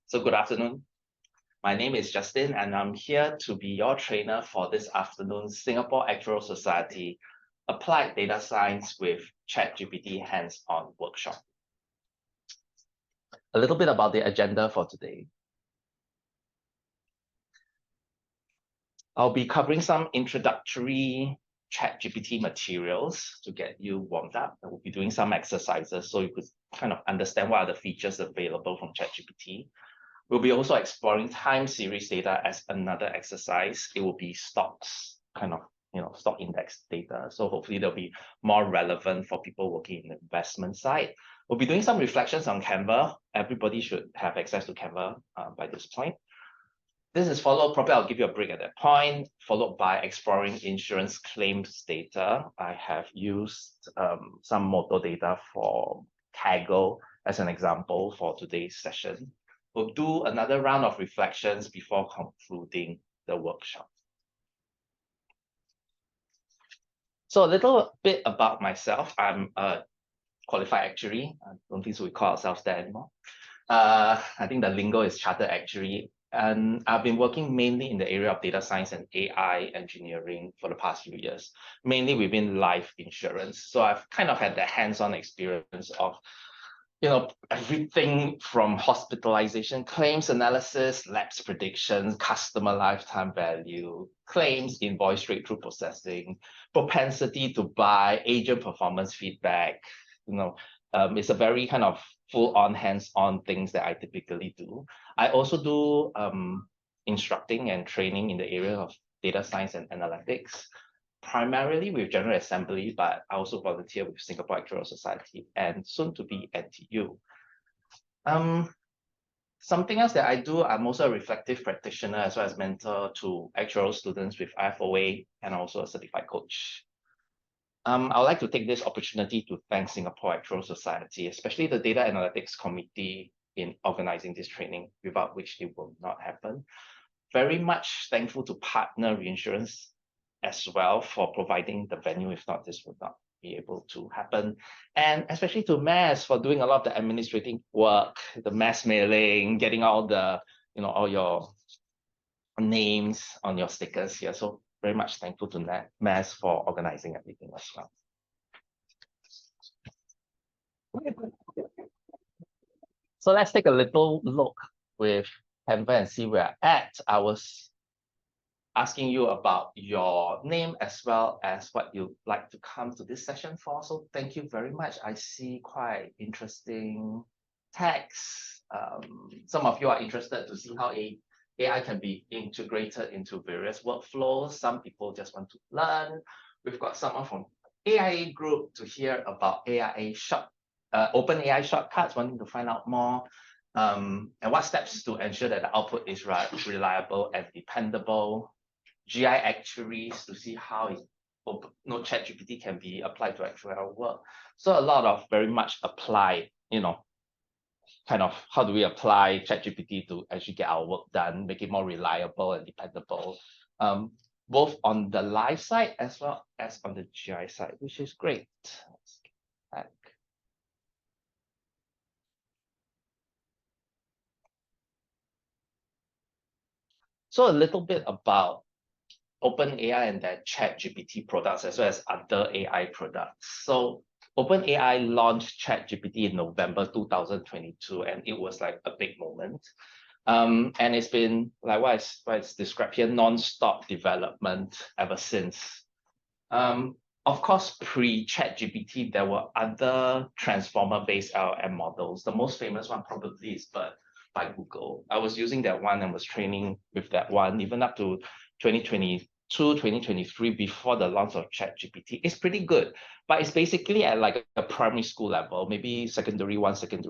So good afternoon. My name is Justin, and I'm here to be your trainer for this afternoon's Singapore Actuarial Society Applied Data Science with ChatGPT Hands-On workshop. A little bit about the agenda for today. I'll be covering some introductory ChatGPT materials to get you warmed up. I will be doing some exercises so you could kind of understand what are the features available from ChatGPT. We'll be also exploring time series data as another exercise. It will be stocks, stock index data. So hopefully they'll be more relevant for people working in the investment side. We'll be doing some reflections on Canva. Everybody should have access to Canva by this point. This is followed, probably I'll give you a break at that point, followed by exploring insurance claims data. I have used some motor data for Kaggle as an example for today's session. We'll do another round of reflections before concluding the workshop. So a little bit about myself. I'm a qualified actuary. I don't think so we call ourselves that anymore. I think the lingo is chartered actuary. And I've been working mainly in the area of data science and AI engineering for the past few years, mainly within life insurance. So I've kind of had the hands-on experience of everything from hospitalization claims analysis, lapse prediction, customer lifetime value, claims invoice straight through processing, propensity to buy, agent performance feedback. It's a very kind of full-on, hands-on things that I typically do. I also do instructing and training in the area of data science and analytics, primarily with General Assembly, but I also volunteer with Singapore Actuarial Society and soon to be NTU. Something else that I do, I'm also a reflective practitioner as well as mentor to actuarial students with IFOA and also a certified coach. I would like to take this opportunity to thank Singapore Actuarial Society, especially the Data Analytics Committee, in organizing this training, without which it will not happen. Very much thankful to Partner Reinsurance as well for providing the venue. If not, this would not be able to happen. And especially to Mass for doing a lot of the administrative work, the mass mailing, getting all the, all your names on your stickers here. So very much thankful to Mass for organizing everything as well. So let's take a little look with Canva and see where we're at. I was asking you about your name as well as what you'd like to come to this session for. So thank you very much. I see quite interesting text. Some of you are interested to see how AI can be integrated into various workflows. Some people just want to learn. We've got someone from AIA Group to hear about OpenAI shortcuts, wanting to find out more. And what steps to ensure that the output is reliable and dependable. GI actuaries to see how ChatGPT can be applied to actuarial work. So a lot of very much applied, kind of how do we apply ChatGPT to actually get our work done, make it more reliable and dependable, both on the live side as well as on the GI side, which is great. Let's get back. So a little bit about OpenAI and their ChatGPT products as well as other AI products. So OpenAI launched ChatGPT in November 2022, and it was like a big moment. And it's been like what is described here, non-stop development ever since. Of course, pre-ChatGPT, there were other transformer-based LLM models. The most famous one probably is BERT by Google. I was using that one and was training with that one even up to 2022, 2023, before the launch of ChatGPT. It's pretty good, but it's basically at like a primary school level, maybe secondary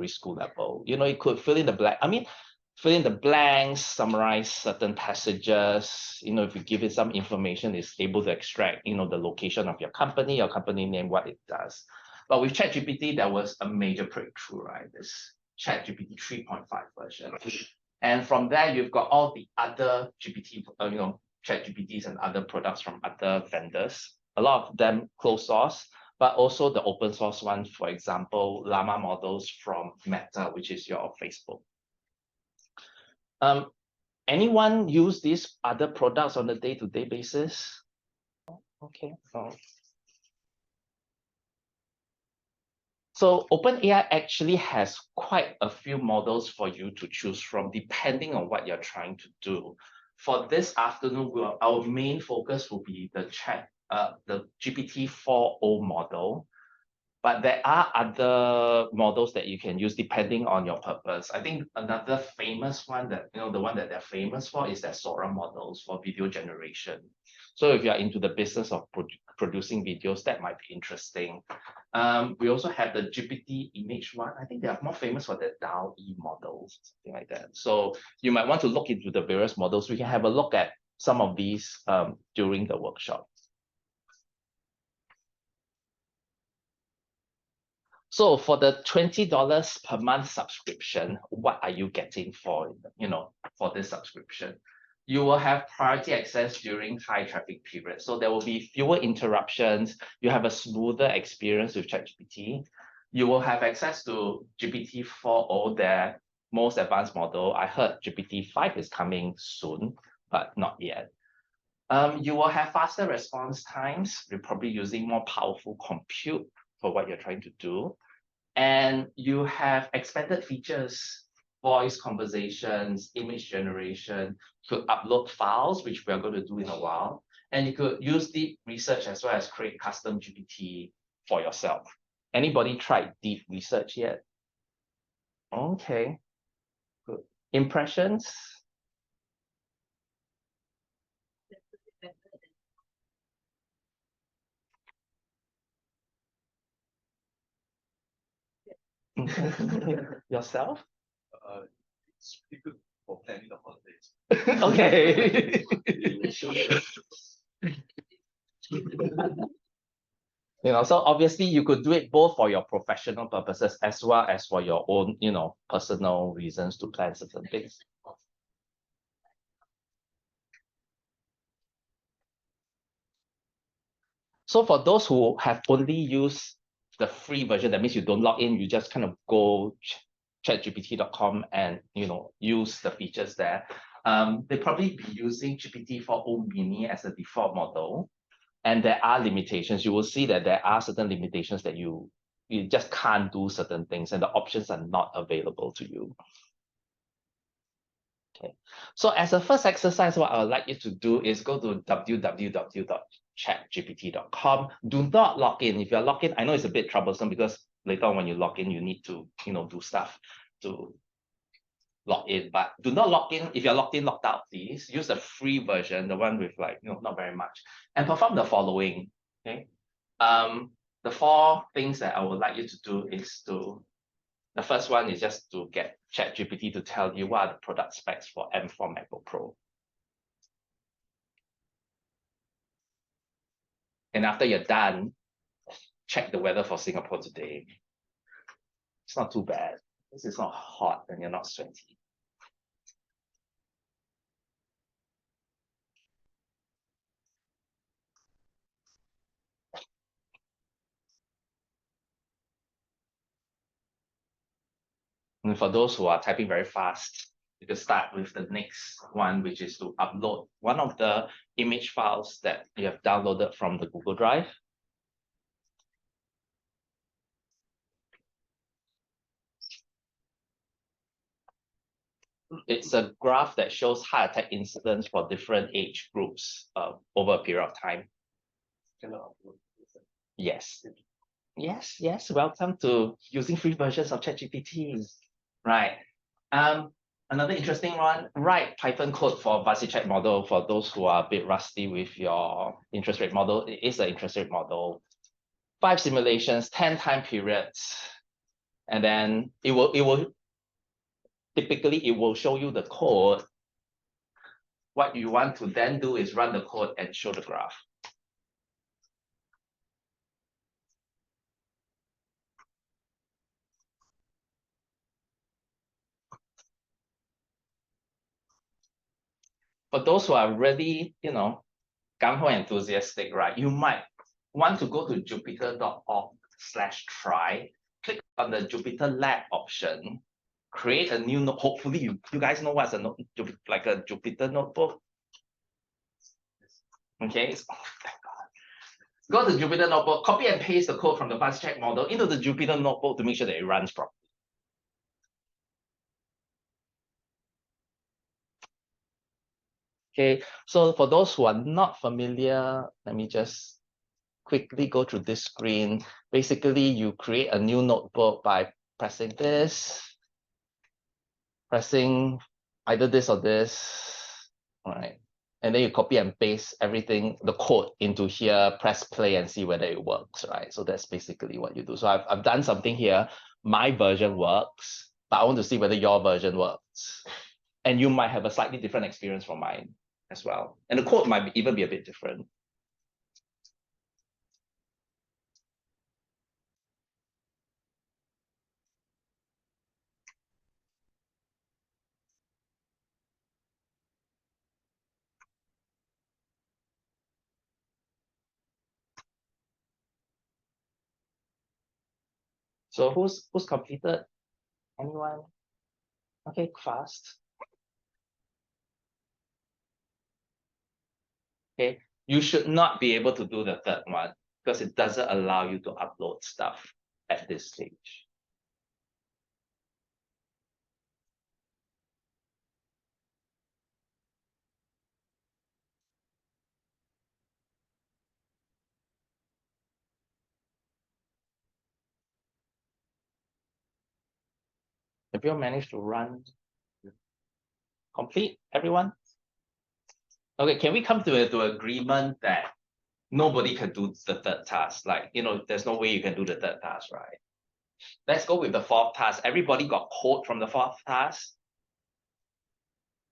school level. It could fill in the blanks, summarize certain passages. If you give it some information, it's able to extract, the location of your company name, what it does. But with ChatGPT, there was a major breakthrough, right? This ChatGPT 3.5 version. And from there, you've got all the other ChatGPTs and other products from other vendors. A lot of them closed source, but also the open source one, for example, Llama models from Meta, which is your Facebook. Anyone use these other products on a day-to-day basis? Okay. So OpenAI actually has quite a few models for you to choose from, depending on what you're trying to do. For this afternoon, our main focus will be the GPT 4.0 model. But there are other models that you can use depending on your purpose. I think another famous one that, the one that they're famous for is their Sora models for video generation. So if you're into the business of producing videos, that might be interesting. We also have the GPT image one. I think they are more famous for the DALL-E models, something like that. So you might want to look into the various models. We can have a look at some of these during the workshop. So for the $20 per month subscription, what are you getting for this subscription? You will have priority access during high traffic periods. So there will be fewer interruptions. You have a smoother experience with ChatGPT. You will have access to GPT 4.0, their most advanced model. I heard GPT 5 is coming soon, but not yet. You will have faster response times. You're probably using more powerful compute for what you're trying to do. And you have expanded features, voice conversations, image generation. You could upload files, which we are going to do in a while. And you could use deep research as well as create custom GPT for yourself. Anybody tried deep research yet? Okay, good. Impressions? Yourself? It's pretty good for planning the holidays. Okay. So obviously you could do it both for your professional purposes as well as for your own, personal reasons to plan certain things. So for those who have only used the free version, that means you don't log in, you just kind of go chatgpt.com and use the features there. They probably be using GPT 4.0 mini as a default model. And there are limitations. You will see that there are certain limitations that you just can't do certain things and the options are not available to you. Okay, so as a first exercise, what I would like you to do is go to www.chatgpt.com. Do not log in. If you're logged in, I know it's a bit troublesome because later on when you log in, you need to do stuff to log in, but do not log in. If you're logged in, logged out, please use the free version, the one with not very much, and perform the following. Okay, the 4 things that I would like you to do is the first one is just to get ChatGPT to tell you what are the product specs for M4 MacBook Pro. And after you're done, check the weather for Singapore today. It's not too bad. This is not hot and you're not sweaty. And for those who are typing very fast, you can start with the next one, which is to upload one of the image files that you have downloaded from the Google Drive. It's a graph that shows heart attack incidents for different age groups over a period of time. Yes. Yes. Welcome to using free versions of ChatGPT. Right. Another interesting one, write Python code for VasiChat model for those who are a bit rusty with your interest rate model. It is an interest rate model. 5 simulations, 10 time periods. And then it will typically show you the code. What you want to then do is run the code and show the graph. For those who are really, gung-ho enthusiastic, right, you might want to go to jupyter.org/try, click on the Jupyter Lab option, create a new note. Hopefully you guys know what's a note, like a Jupyter notebook. Okay, oh, thank God. Go to Jupyter notebook, copy and paste the code from the fast check model into the Jupyter notebook to make sure that it runs properly. Okay, so for those who are not familiar, let me just quickly go through this screen. Basically, you create a new notebook by pressing this, pressing either this or this. All right. And then you copy and paste everything, the code into here, press play and see whether it works, right? So that's basically what you do. So I've done something here. My version works, but I want to see whether your version works. And you might have a slightly different experience from mine as well. And the code might even be a bit different. So who's completed? Anyone? Okay, fast. Okay, you should not be able to do the third one because it doesn't allow you to upload stuff at this stage. Have you managed to run complete, everyone? Okay, can we come to agreement that nobody can do the third task? Like, there's no way you can do the third task, right? Let's go with the fourth task. Everybody got code from the fourth task?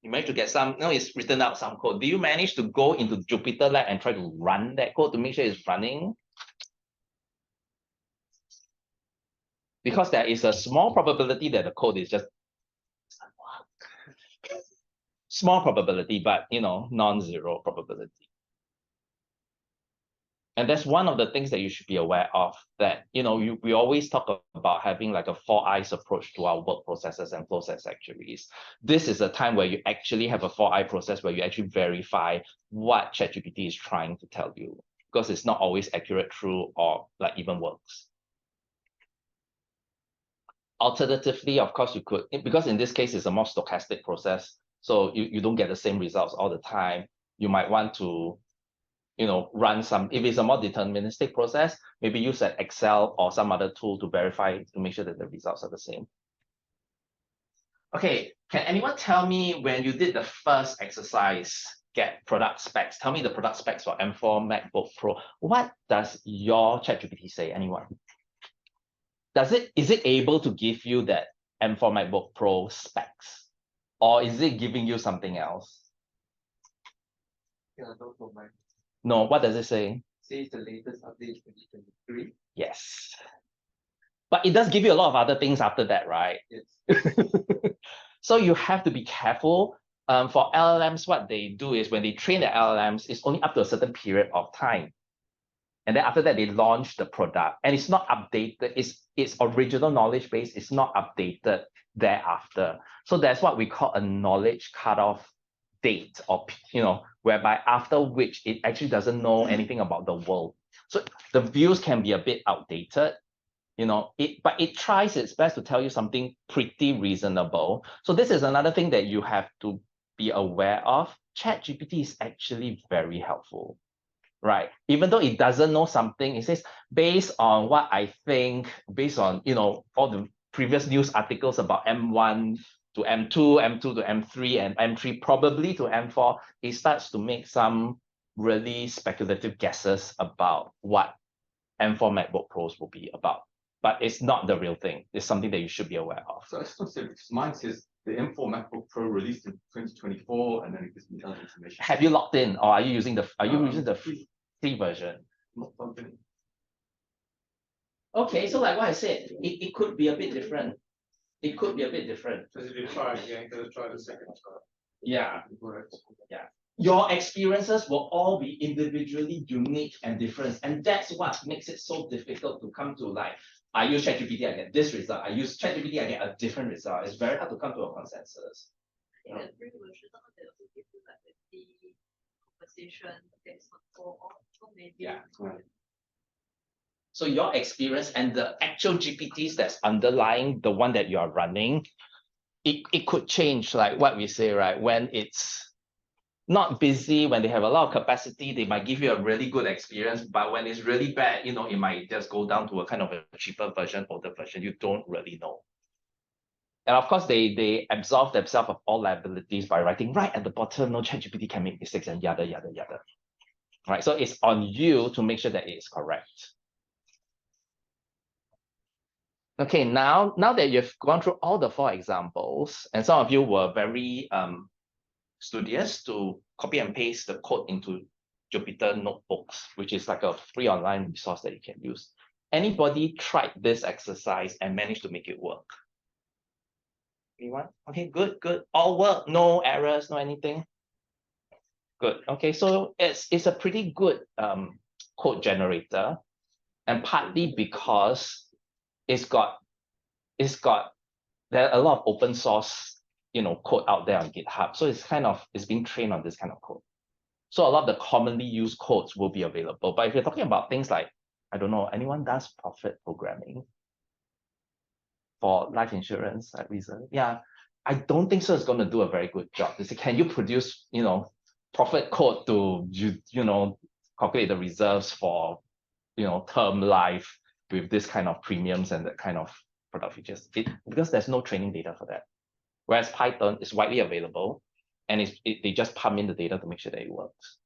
You managed to get some, no, it's written out some code. Do you manage to go into Jupyter Lab and try to run that code to make sure it's running? Because there is a small probability that the code is just small probability, but non-zero probability. And that's one of the things that you should be aware of, that we always talk about having like a 4 eyes approach to our work processes and process actuaries. This is a time where you actually have a 4-eye process where you actually verify what ChatGPT is trying to tell you, because it's not always accurate, true, or like even works. Alternatively, of course, you could, because in this case, it's a more stochastic process, so you don't get the same results all the time. You might want to run some, if it's a more deterministic process, maybe use an Excel or some other tool to verify, to make sure that the results are the same. Okay, can anyone tell me, when you did the first exercise, get product specs, tell me the product specs for M4 MacBook Pro. What does your ChatGPT say? Anyone? Is it able to give you that M4 MacBook Pro specs? Or is it giving you something else? Yeah, no comment. No, what does it say? Says the latest update 2023. Yes. But it does give you a lot of other things after that, right? Yes. So you have to be careful. For LLMs, what they do is when they train the LLMs, it's only up to a certain period of time. And then after that, they launch the product. And it's not updated. Its original knowledge base is not updated thereafter. So that's what we call a knowledge cutoff date, or whereby after which it actually doesn't know anything about the world. So the views can be a bit outdated, but it tries its best to tell you something pretty reasonable. So this is another thing that you have to be aware of. ChatGPT is actually very helpful, right? Even though it doesn't know something, it says, based on what I think, based on, all the previous news articles about M1 to M2, M2 to M3, and M3 probably to M4, it starts to make some really speculative guesses about what M4 MacBook Pros will be about. But it's not the real thing. It's something that you should be aware of. So I just want to say, because mine says the M4 MacBook Pro released in 2024, and then it gives me other information. Have you logged in, or are you using the free version? Not something. Okay, so like what I said, it could be a bit different. It could be a bit different. Because if you try again, you're going to try the second time. Yeah. It works. Yeah. Your experiences will all be individually unique and different. And that's what makes it so difficult to come to like I use ChatGPT, I get this result. I use ChatGPT, I get a different result. It's very hard to come to a consensus. I think the revolution they also give you like the conversation based on or maybe. Yeah. So your experience and the actual GPTs that's underlying the one that you are running, it could change, like what we say, right? When it's not busy, when they have a lot of capacity, they might give you a really good experience. But when it's really bad, you know, it might just go down to a kind of a cheaper version, older version. You don't really know. And of course, they absolve themselves of all liabilities by writing right at the bottom, no, ChatGPT can make mistakes and yada, yada, yada. Right? So it's on you to make sure that it is correct. Okay, now that you've gone through all the 4 examples, and some of you were very studious to copy and paste the code into Jupyter notebooks, which is like a free online resource that you can use. Anybody tried this exercise and managed to make it work? Anyone? Okay, good. All work, no errors, no anything. Good. Okay, so it's a pretty good code generator, and partly because there are a lot of open source, you know, code out there on GitHub. So it's being trained on this kind of code. So a lot of the commonly used codes will be available. But if you're talking about things like, I don't know, anyone does profit programming for life insurance at reason? Yeah, I don't think so. It's going to do a very good job. They say, can you produce, you know, profit code to you know, calculate the reserves for, you know, term life with this kind of premiums and that kind of product features? Because there's no training data for that. Whereas Python is widely available, and they just pump in the data to make sure that it works.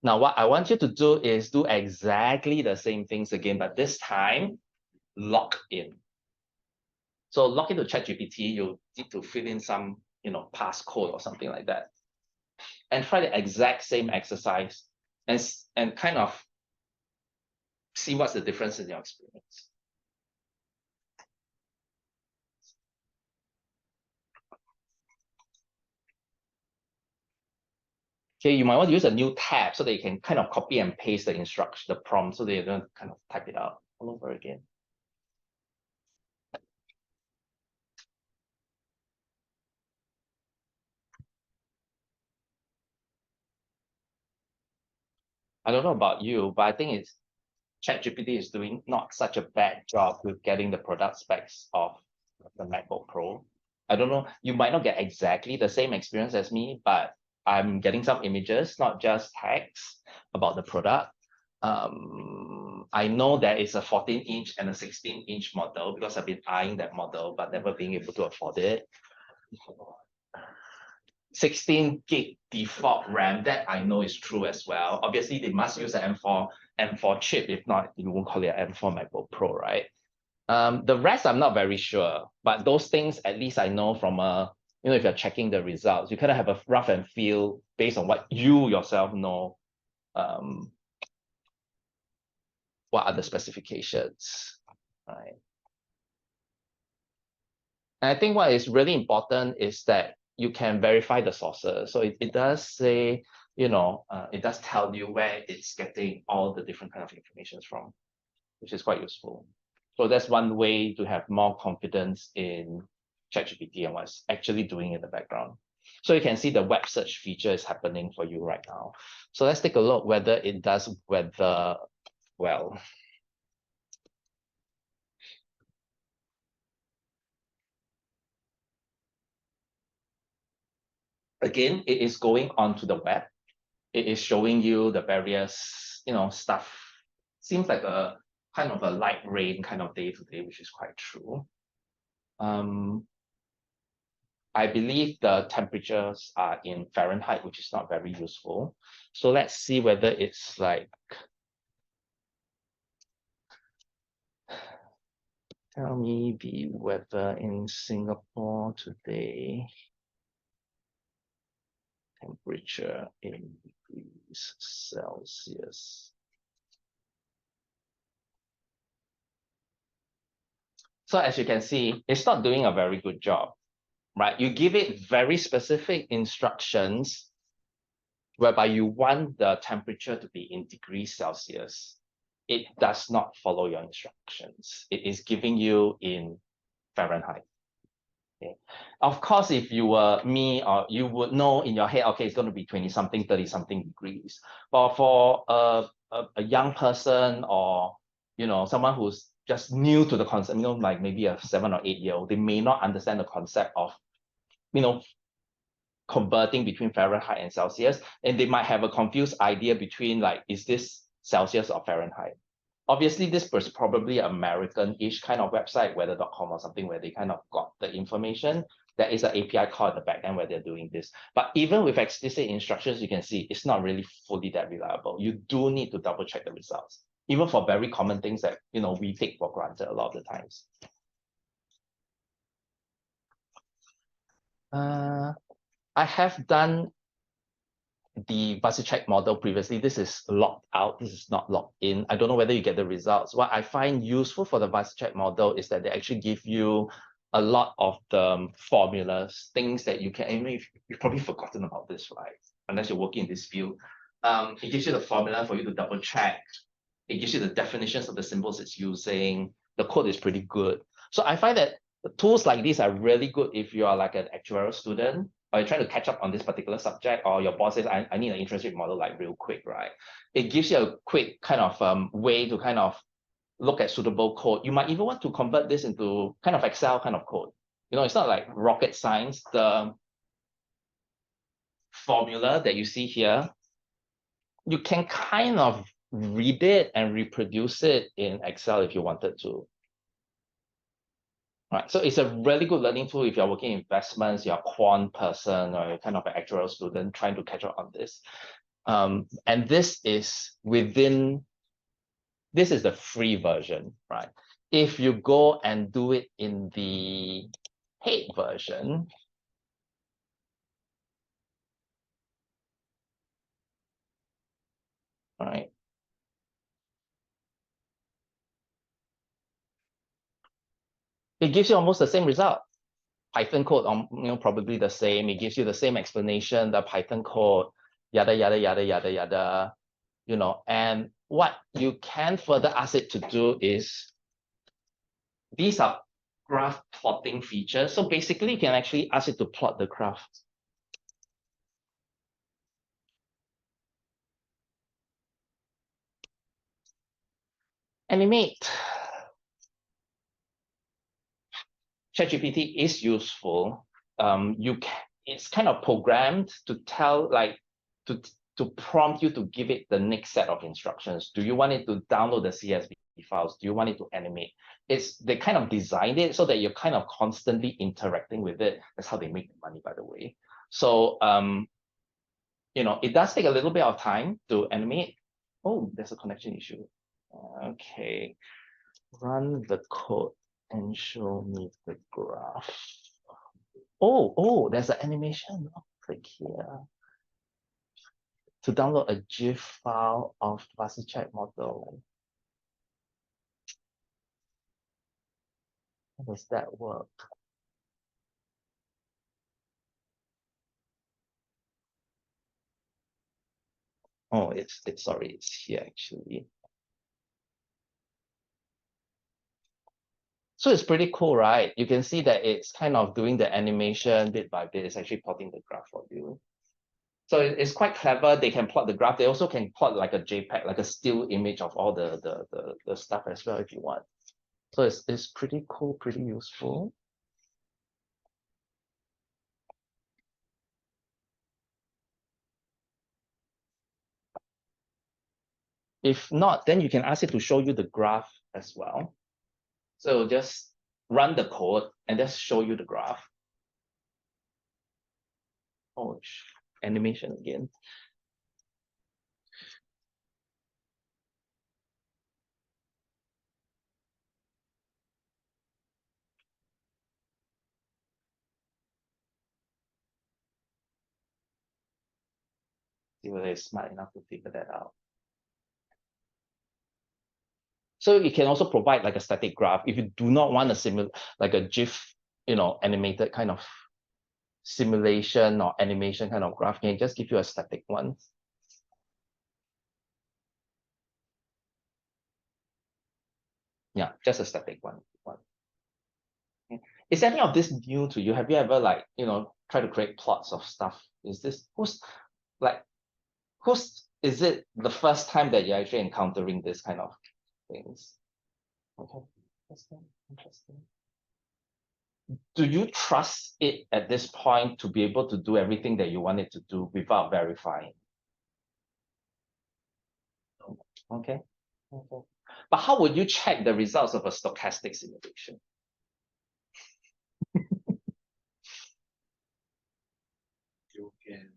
Now, what I want you to do is do exactly the same things again, but this time, log in. So log into ChatGPT, you need to fill in some, you know, passcode or something like that, and try the exact same exercise and kind of see what's the difference in your experience. Okay, you might want to use a new tab so that you can kind of copy and paste the instruction, the prompt, so that you don't kind of type it out all over again. I don't know about you, but I think ChatGPT is doing not such a bad job with getting the product specs of the MacBook Pro. I don't know, you might not get exactly the same experience as me, but I'm getting some images, not just text about the product. I know there is a 14-inch and a 16-inch model because I've been eyeing that model, but never being able to afford it. 16 gig default RAM, that I know is true as well. Obviously, they must use an M4 chip. If not, you won't call it an M4 MacBook Pro, right? The rest, I'm not very sure. But those things, at least I know from you know, if you're checking the results, you kind of have a rough and feel based on what you yourself know. What are the specifications, right? And I think what is really important is that you can verify the sources. So it does say, you know, it does tell you where it's getting all the different kind of information from, which is quite useful. So that's one way to have more confidence in ChatGPT and what's actually doing in the background. So you can see the web search feature is happening for you right now. So let's take a look whether it does well. Again, it is going onto the web. It is showing you the various, you know, stuff. Seems like a kind of a light rain kind of day today, which is quite true. I believe the temperatures are in Fahrenheit, which is not very useful. So let's see whether it's like, tell me the weather in Singapore today. Temperature in degrees Celsius. So as you can see, it's not doing a very good job, right? You give it very specific instructions whereby you want the temperature to be in degrees Celsius. it does not follow your instructions. It is giving you in Fahrenheit. Okay. Of course, if you were me, or you would know in your head, okay, it's going to be 20 something, 30 something degrees. But for a young person, or someone who's just new to the concept, like maybe a 7 or 8 year old, they may not understand the concept of converting between Fahrenheit and Celsius, and they might have a confused idea between, like, is this Celsius or Fahrenheit? Obviously, this was probably American-ish kind of website, weather.com or something, where they kind of got the information. There is an API call at the back end where they're doing this. But even with explicit instructions, you can see it's not really fully that reliable. You do need to double check the results, even for very common things that we take for granted a lot of the times. I have done the VersaCheck model previously. This is logged out. This is not logged in. I don't know whether you get the results. What I find useful for the VersaCheck model is that they actually give you a lot of the formulas, things that you can, you've probably forgotten about this, right? Unless you're working in this field. It gives you the formula for you to double check. It gives you the definitions of the symbols it's using. The code is pretty good. So I find that tools like these are really good if you are like an actuarial student, or you're trying to catch up on this particular subject, or your boss says, I need an interest rate model like real quick, right? It gives you a quick kind of way to kind of look at suitable code. You might even want to convert this into kind of Excel kind of code. It's not like rocket science. The formula that you see here, you can kind of read it and reproduce it in Excel if you wanted to. Right, so it's a really good learning tool if you're working in investments, you're a quant person, or you're kind of an actuarial student trying to catch up on this. And this is the free version, right? If you go and do it in the paid version, right? It gives you almost the same result. Python code, probably the same. It gives you the same explanation, the Python code, yada, yada, yada, yada, yada, and what you can further ask it to do is, these are graph plotting features. So basically, you can actually ask it to plot the graph. Animate. ChatGPT is useful. It's kind of programmed to tell, like, to prompt you to give it the next set of instructions. Do you want it to download the CSV files? Do you want it to animate? They kind of designed it so that you're kind of constantly interacting with it. That's how they make the money, by the way. So it does take a little bit of time to animate. Oh, there's a connection issue. Okay, run the code and show me the graph. Oh, there's an animation. Click here to download a GIF file of VersaCheck model. How does that work? Oh, it's here actually. So it's pretty cool, right? You can see that it's kind of doing the animation bit by bit. It's actually plotting the graph for you. So it's quite clever. They can plot the graph. They also can plot like a JPEG, like a still image of all the stuff as well if you want. So it's pretty cool, pretty useful. If not, then you can ask it to show you the graph as well. So just run the code and just show you the graph. Oh, animation again. See whether it's smart enough to figure that out. So you can also provide like a static graph if you do not want a like a GIF, animated kind of simulation or animation kind of graph. Can just give you a static one. Yeah, just a static one. Okay. Is any of this new to you? Have you ever like, try to create plots of stuff? Is it the first time that you're actually encountering this kind of things? Okay, interesting. Do you trust it at this point to be able to do everything that you want it to do without verifying? Okay. But how would you check the results of a stochastic simulation? You can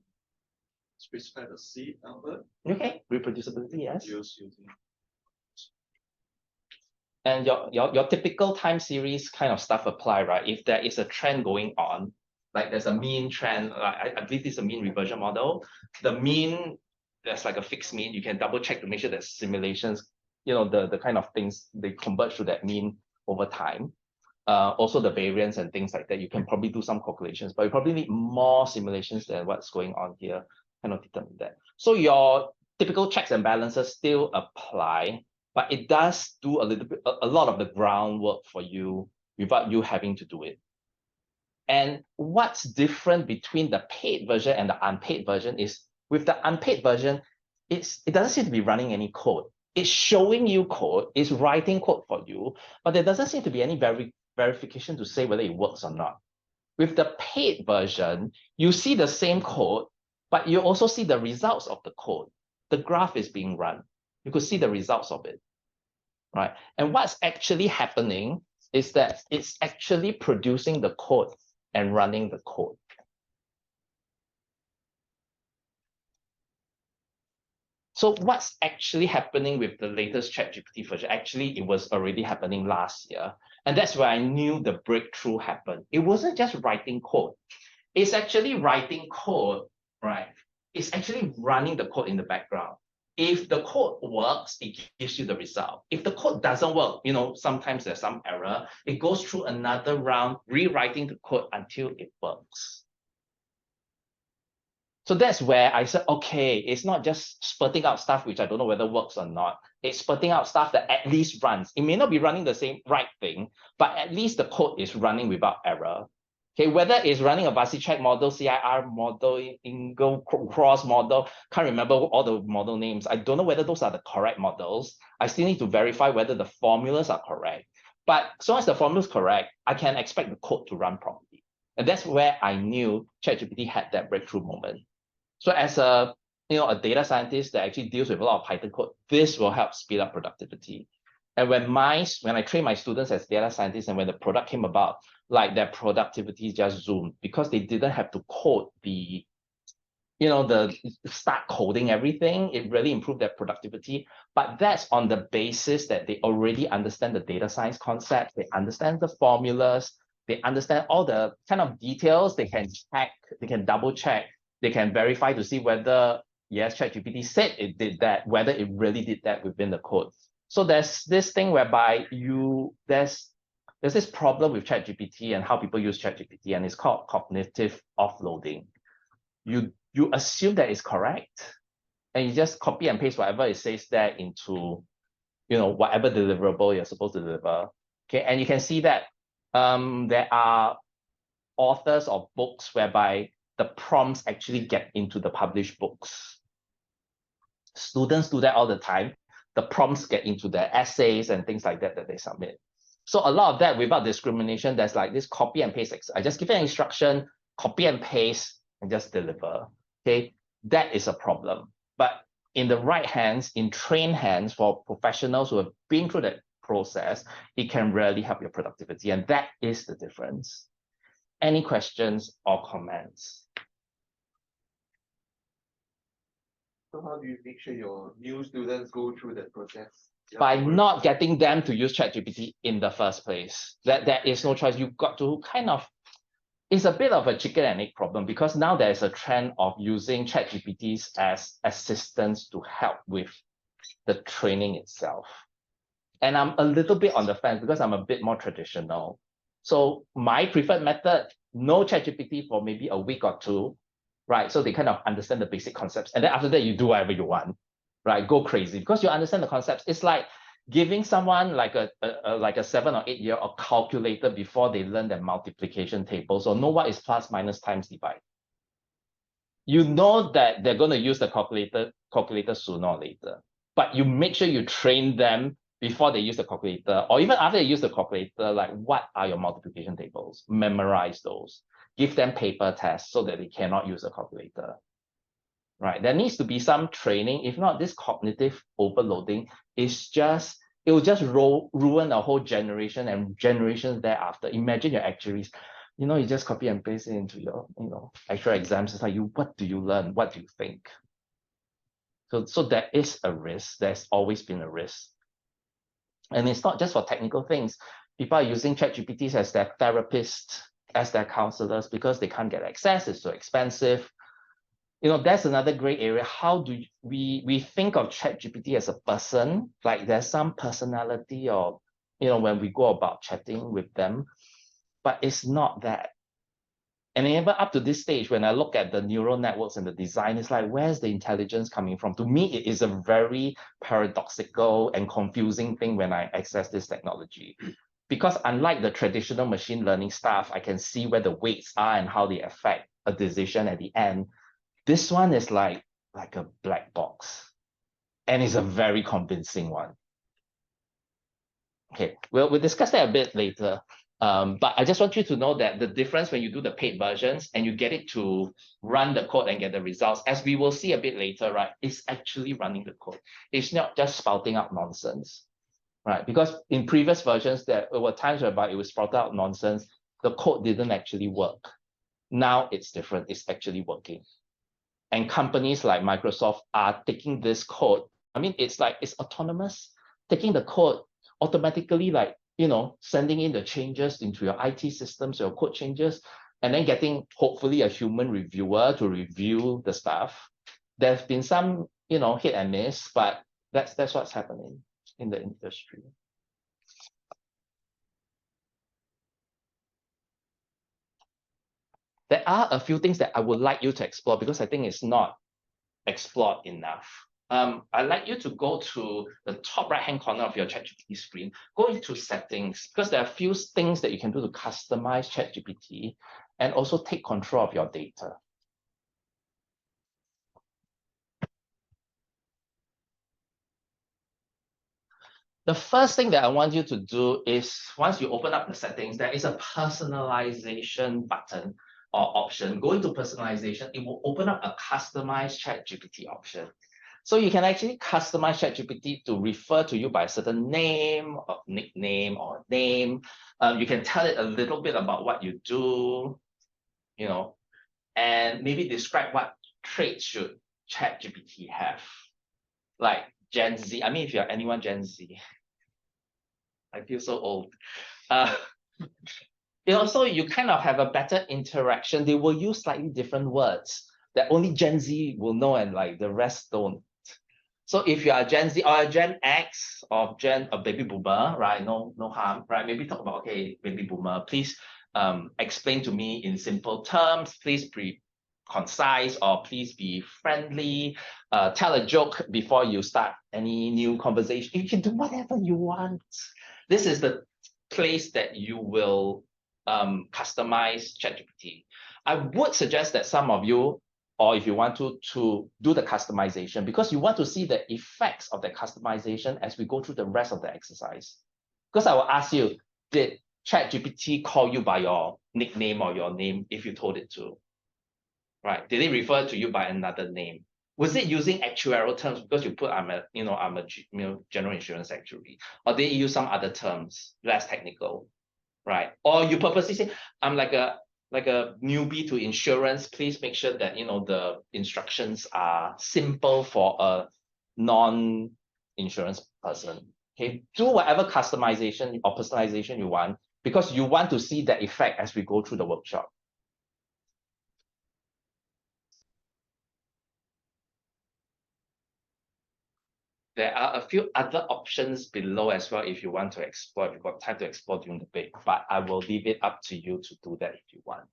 specify the seed number. Okay, reproducibility, yes. Using. And your typical time series kind of stuff apply, right? If there is a trend going on, like there's a mean trend, I believe this is a mean reversion model. The mean, there's like a fixed mean. You can double check to make sure that simulations, the kind of things, they converge to that mean over time. Also the variance and things like that, you can probably do some calculations, but you probably need more simulations than what's going on here, kind of determine that. So your typical checks and balances still apply, but it does do a lot of the groundwork for you without you having to do it. And what's different between the paid version and the unpaid version is with the unpaid version, it doesn't seem to be running any code. It's showing you code, it's writing code for you, but there doesn't seem to be any verification to say whether it works or not. With the paid version, you see the same code, but you also see the results of the code. The graph is being run. You could see the results of it, right? And what's actually happening is that it's actually producing the code and running the code. So what's actually happening with the latest ChatGPT version? Actually, it was already happening last year. And that's where I knew the breakthrough happened. It wasn't just writing code. It's actually writing code, right? It's actually running the code in the background. If the code works, it gives you the result. If the code doesn't work, sometimes there's some error. It goes through another round, rewriting the code until it works. So that's where I said, okay, it's not just spurting out stuff which I don't know whether works or not. It's spurting out stuff that at least runs. It may not be running the same right thing, but at least the code is running without error. Okay, whether it's running a Check model, CIR model, Ingo Cross model, can't remember all the model names. I don't know whether those are the correct models. I still need to verify whether the formulas are correct. But as long as the formula is correct, I can expect the code to run properly. And that's where I knew ChatGPT had that breakthrough moment. So as a data scientist that actually deals with a lot of Python code, this will help speed up productivity. And when I train my students as data scientists and when the product came about, like their productivity just zoomed because they didn't have to code the start coding everything. It really improved their productivity. But that's on the basis that they already understand the data science concept, they understand the formulas, they understand all the kind of details, they can check, they can double check, they can verify to see whether, yes, ChatGPT said it did that, whether it really did that within the code. So there's this thing whereby there's this problem with ChatGPT and how people use ChatGPT, and it's called cognitive offloading. You assume that it's correct, and you just copy and paste whatever it says there into, whatever deliverable you're supposed to deliver. Okay, and you can see that there are authors of books whereby the prompts actually get into the published books. Students do that all the time. The prompts get into their essays and things like that they submit. So a lot of that without discrimination, there's like this copy and paste. I just give an instruction, copy and paste, and just deliver. Okay, that is a problem. But in the right hands, in trained hands for professionals who have been through that process, it can really help your productivity. And that is the difference. Any questions or comments? So how do you make sure your new students go through that process? By not getting them to use ChatGPT in the first place. There is no choice. You've got to it's a bit of a chicken and egg problem because now there's a trend of using ChatGPTs as assistants to help with the training itself. And I'm a little bit on the fence because I'm a bit more traditional. So my preferred method, no ChatGPT for maybe a week or two, right? So they kind of understand the basic concepts. And then after that, you do whatever you want, right? Go crazy because you understand the concepts. It's like giving someone like a 7 or 8 year old calculator before they learn their multiplication table, so know what is plus, minus, times, divide. You know that they're going to use the calculator sooner or later, but you make sure you train them before they use the calculator, or even after they use the calculator, like what are your multiplication tables? Memorize those. Give them paper tests so that they cannot use a calculator. Right? There needs to be some training. If not, this cognitive overloading is just, it will just ruin a whole generation and generations thereafter. Imagine your actuaries, you just copy and paste it into your, actual exams. It's like, what do you learn? What do you think? So there is a risk. There's always been a risk. And it's not just for technical things. People are using ChatGPTs as their therapists, as their counselors, because they can't get access. It's so expensive. That's another great area. How do we think of ChatGPT as a person? Like there's some personality, or when we go about chatting with them, but it's not that. And even up to this stage, when I look at the neural networks and the design, it's like, where's the intelligence coming from? To me, it is a very paradoxical and confusing thing when I access this technology. Because unlike the traditional machine learning stuff, I can see where the weights are and how they affect a decision at the end. This one is like a black box, and it's a very convincing one. Okay, we'll discuss that a bit later. But I just want you to know that the difference when you do the paid versions and you get it to run the code and get the results, as we will see a bit later, right, is actually running the code. It's not just spouting out nonsense, right? Because in previous versions, there were times whereby it was spouting out nonsense. The code didn't actually work. Now it's different. It's actually working. And companies like Microsoft are taking this code. I mean, it's autonomous, taking the code automatically, sending in the changes into your IT systems, your code changes, and then getting hopefully a human reviewer to review the stuff. There's been some, hit and miss, but that's what's happening in the industry. There are a few things that I would like you to explore because I think it's not explored enough. I'd like you to go to the top right-hand corner of your ChatGPT screen, go into settings, because there are a few things that you can do to customize ChatGPT and also take control of your data. The first thing that I want you to do is, once you open up the settings, there is a personalization button or option. Go into personalization, it will open up a customized ChatGPT option. So you can actually customize ChatGPT to refer to you by a certain name, or nickname, or name. You can tell it a little bit about what you do, and maybe describe what traits should ChatGPT have. Like Gen Z, I mean, if you're anyone Gen Z, I feel so old. So you kind of have a better interaction. They will use slightly different words that only Gen Z will know and like the rest don't. So if you are Gen Z or Gen X or a baby boomer, right? No harm, right? Maybe talk about, okay, baby boomer, please explain to me in simple terms. Please be concise, or please be friendly. Tell a joke before you start any new conversation. You can do whatever you want. This is the place that you will customize ChatGPT. I would suggest that some of you, or if you want to do the customization, because you want to see the effects of the customization as we go through the rest of the exercise. Because I will ask you, did ChatGPT call you by your nickname or your name if you told it to? Right? Did it refer to you by another name? Was it using actuarial terms because you put I'm a general insurance actuary, or did it use some other terms, less technical, right? Or you purposely say I'm like a newbie to insurance. Please make sure that the instructions are simple for a non-insurance person. Okay, do whatever customization or personalization you want, because you want to see that effect as we go through the workshop. There are a few other options below as well if you want to explore, if you've got time to explore during the break, but I will leave it up to you to do that if you want.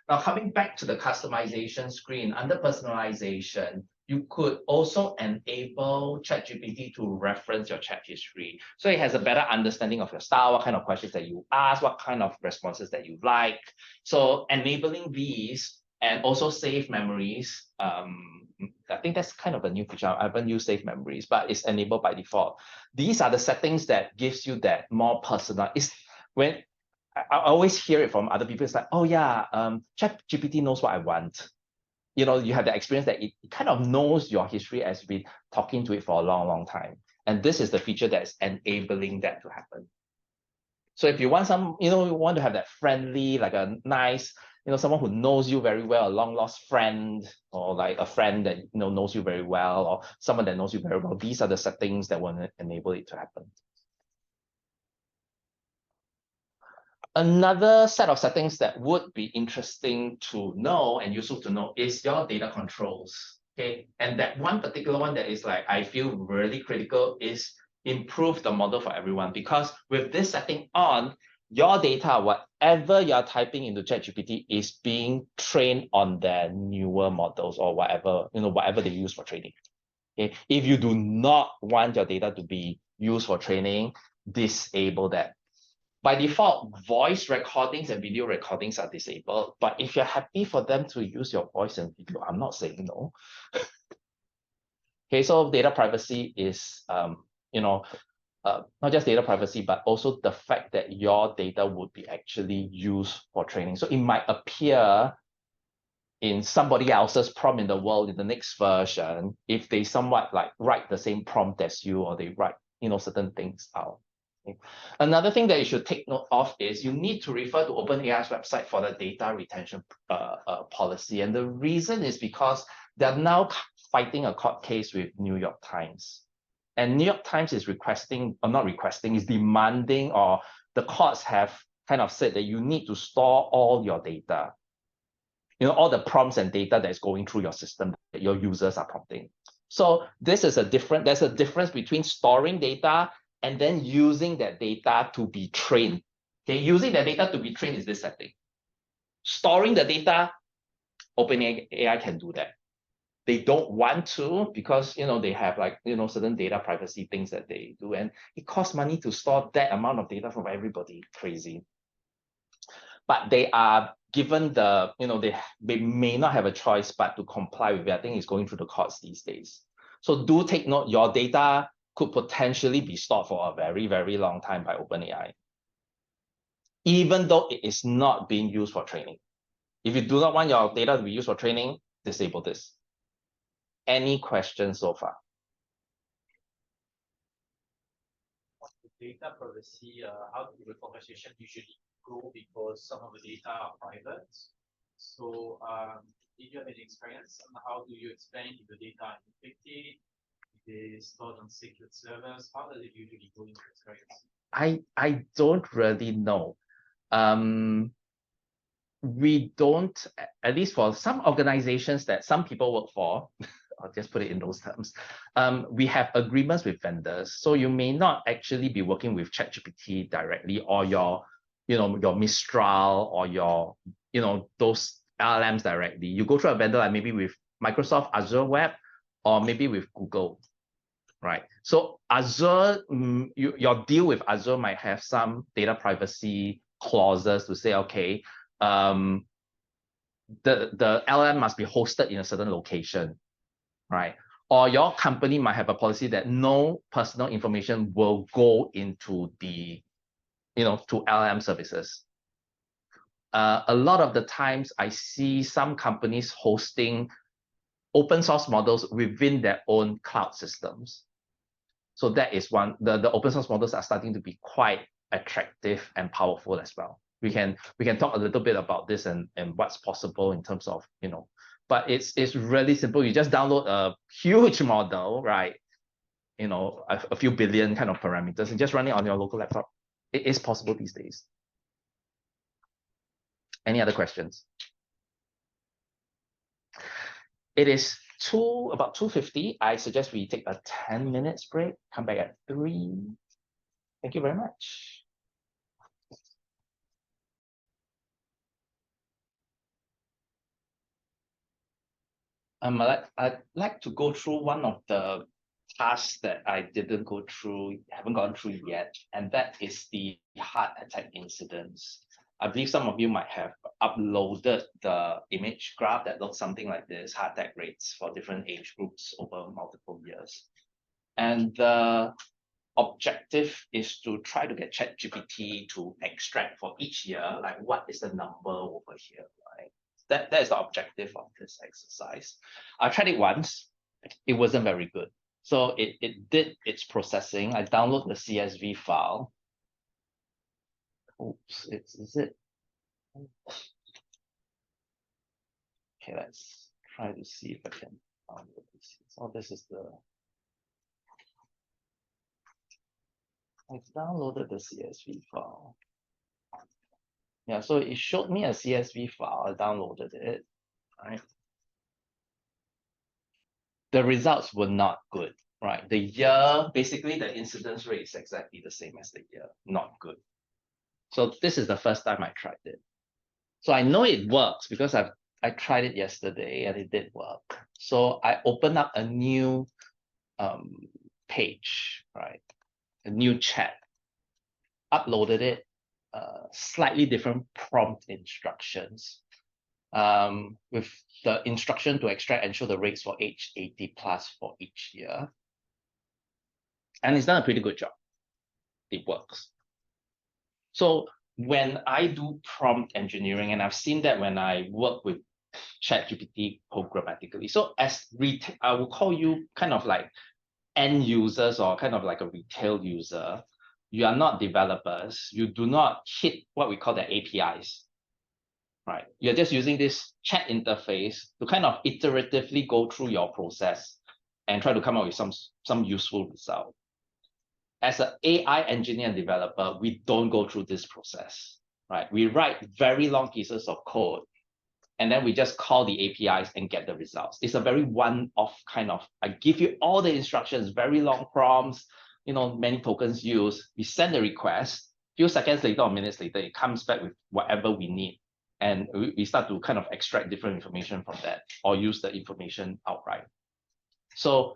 Now, coming back to the customization screen, under personalization, you could also enable ChatGPT to reference your chat history. So it has a better understanding of your style, what kind of questions that you ask, what kind of responses that you like. So enabling these and also save memories. I think that's kind of a new feature. I haven't used save memories, but it's enabled by default. These are the settings that gives you that more personal. It's when I always hear it from other people. It's like, oh yeah, ChatGPT knows what I want. You know, you have the experience that it kind of knows your history as you've been talking to it for a long, long time. And this is the feature that's enabling that to happen. So if you want some, you want to have that friendly, like a nice, someone who knows you very well, a long lost friend, or like a friend that knows you very well, or someone that knows you very well, these are the settings that will enable it to happen. Another set of settings that would be interesting to know and useful to know is your data controls. Okay, and that one particular one that is like, I feel really critical is improve the model for everyone, because with this setting on, your data, whatever you're typing into ChatGPT, is being trained on their newer models or whatever, whatever they use for training. Okay, if you do not want your data to be used for training, disable that. By default, voice recordings and video recordings are disabled, but if you're happy for them to use your voice and video, I'm not saying no. Okay, so data privacy is, not just data privacy, but also the fact that your data would be actually used for training. So it might appear in somebody else's prompt in the world in the next version, if they somewhat like write the same prompt as you, or they write, certain things out. Okay. Another thing that you should take note of is you need to refer to OpenAI's website for the data retention policy. And the reason is because they're now fighting a court case with New York Times. And New York Times is requesting, or not requesting, is demanding, or the courts have kind of said that you need to store all your data. All the prompts and data that's going through your system that your users are prompting. So there's a difference between storing data and then using that data to be trained. Okay, using that data to be trained is this setting. Storing the data, OpenAI can do that. They don't want to, because they have like certain data privacy things that they do, and it costs money to store that amount of data from everybody. Crazy. But they are given the, they may not have a choice but to comply with it. I think it's going through the courts these days. So do take note, your data could potentially be stored for a very, very long time by OpenAI, even though it is not being used for training. If you do not want your data to be used for training, disable this. Any questions so far? Data privacy, how do the conversation usually go, because some of the data are private? So did you have any experience, and how do you explain if the data are encrypted, if they stored on secret servers? How does it usually go into experience? I don't really know. We don't, at least for some organizations that some people work for, I'll just put it in those terms. We have agreements with vendors, so you may not actually be working with ChatGPT directly, or your Mistral, or your, those LLMs directly. You go through a vendor, like maybe with Microsoft Azure Web, or maybe with Google, right? So Azure, your deal with Azure might have some data privacy clauses to say, okay, the LLM must be hosted in a certain location, right? Or your company might have a policy that no personal information will go into the, to LLM services. A lot of the times I see some companies hosting open source models within their own cloud systems. So that is one, the open source models are starting to be quite attractive and powerful as well. We can talk a little bit about this and what's possible in terms of, but it's really simple. You just download a huge model, right? A few billion kind of parameters, and just run it on your local laptop. It is possible these days. Any other questions? It is about 2:50. I suggest we take a 10 minutes break, come back at 3. Thank you very much. I'd like to go through one of the tasks that I haven't gone through yet, and that is the heart attack incidents. I believe some of you might have uploaded the image graph that looks something like this, heart attack rates for different age groups over multiple years. And the objective is to try to get ChatGPT to extract for each year, like what is the number over here, right? That is the objective of this exercise. I tried it once, it wasn't very good. So it did its processing. I download the CSV file. Oops, is it? Okay, let's try to see if I can download this. So this is the. I downloaded the CSV file. Yeah, so it showed me a CSV file. I downloaded it, right? The results were not good, right? The year, basically the incidence rate is exactly the same as the year, not good. So this is the first time I tried it. So I know it works because I tried it yesterday and it did work. So I opened up a new page, right? A new chat, uploaded it, slightly different prompt instructions with the instruction to extract and show the rates for age 80 plus for each year. And it's done a pretty good job. It works. So when I do prompt engineering, and I've seen that when I work with ChatGPT programmatically. So as I will call you kind of like end users or kind of like a retail user. You are not developers. You do not hit what we call the APIs, right? You're just using this chat interface to kind of iteratively go through your process and try to come up with some useful result. As an AI engineer and developer, we don't go through this process, right? We write very long pieces of code and then we just call the APIs and get the results. It's a very one-off kind of, I give you all the instructions, very long prompts, many tokens used. We send the request, few seconds later or minutes later, it comes back with whatever we need. And we start to kind of extract different information from that or use the information outright. So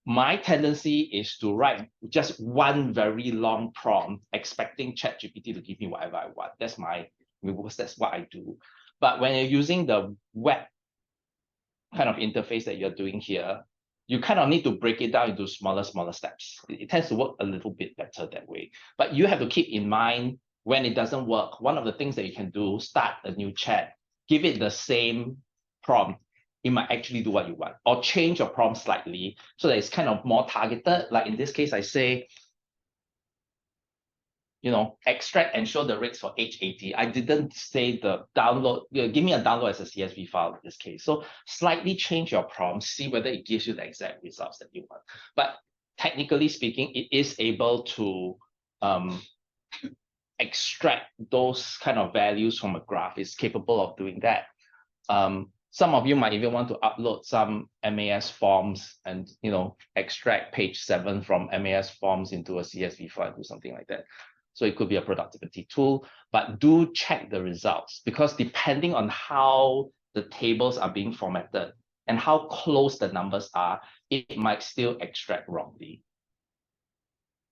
my tendency is to write just one very long prompt, expecting ChatGPT to give me whatever I want. That's what I do. But when you're using the web kind of interface that you're doing here, you kind of need to break it down into smaller steps. It tends to work a little bit better that way. But you have to keep in mind when it doesn't work, one of the things that you can do, start a new chat, give it the same prompt, it might actually do what you want, or change your prompt slightly so that it's kind of more targeted. Like in this case, I say, extract and show the rates for age 80. I didn't say the download, give me a download as a CSV file in this case. So slightly change your prompt, see whether it gives you the exact results that you want. But technically speaking, it is able to extract those kind of values from a graph. It's capable of doing that. Some of you might even want to upload some MAS forms and extract page 7 from MAS forms into a CSV file, do something like that. So it could be a productivity tool, but do check the results because depending on how the tables are being formatted and how close the numbers are, it might still extract wrongly.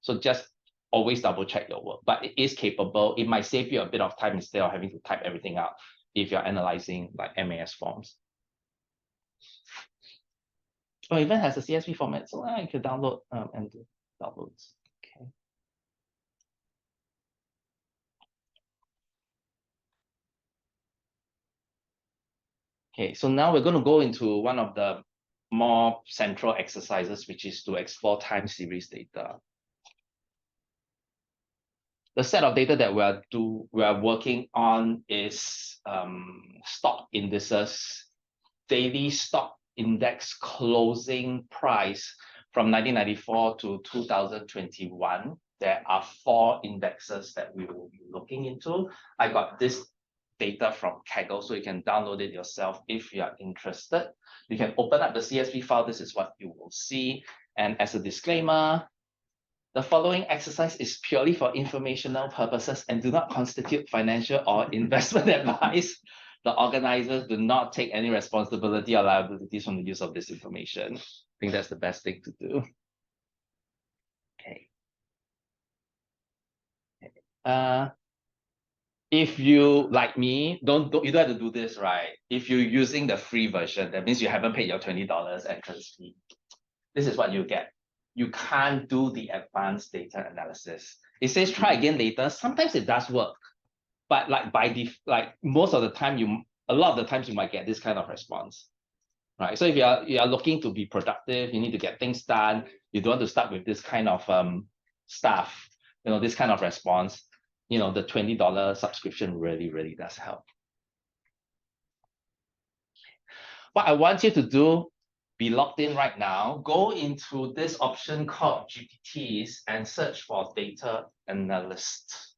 So just always double check your work, but it is capable. It might save you a bit of time instead of having to type everything out if you're analyzing like MAS forms. Or even has a CSV format, so I could download and do downloads. Okay. Okay, so now we're going to go into one of the more central exercises, which is to explore time series data. The set of data that we are working on is stock indices, daily stock index closing price from 1994 to 2021. There are 4 indexes that we will be looking into. I got this data from Kaggle, so you can download it yourself if you are interested. You can open up the CSV file. This is what you will see. And as a disclaimer, the following exercise is purely for informational purposes and do not constitute financial or investment advice. the organizers do not take any responsibility or liabilities from the use of this information. I think that's the best thing to do. Okay. If you, like me, you don't have to do this, right? If you're using the free version, that means you haven't paid your $20 entrance fee. This is what you get. You can't do the advanced data analysis. It says try again later. Sometimes it does work, but like most of the time, a lot of the times you might get this kind of response, right? So if you are looking to be productive, you need to get things done. You don't want to start with this kind of stuff, this kind of response. The $20 subscription really does help. What I want you to do, be logged in right now, go into this option called GPTs and search for data analyst.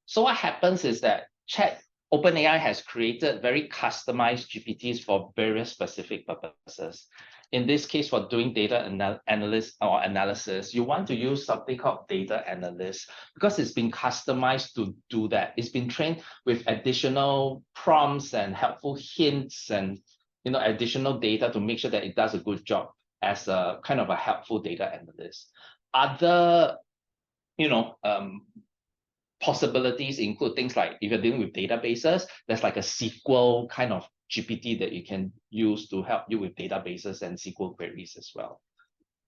So what happens is that OpenAI has created very customized GPTs for various specific purposes. In this case, for doing data analysis, you want to use something called data analyst because it's been customized to do that. It's been trained with additional prompts and helpful hints and additional data to make sure that it does a good job as a kind of a helpful data analyst. Other, possibilities include things like if you're dealing with databases, there's like a SQL kind of GPT that you can use to help you with databases and SQL queries as well.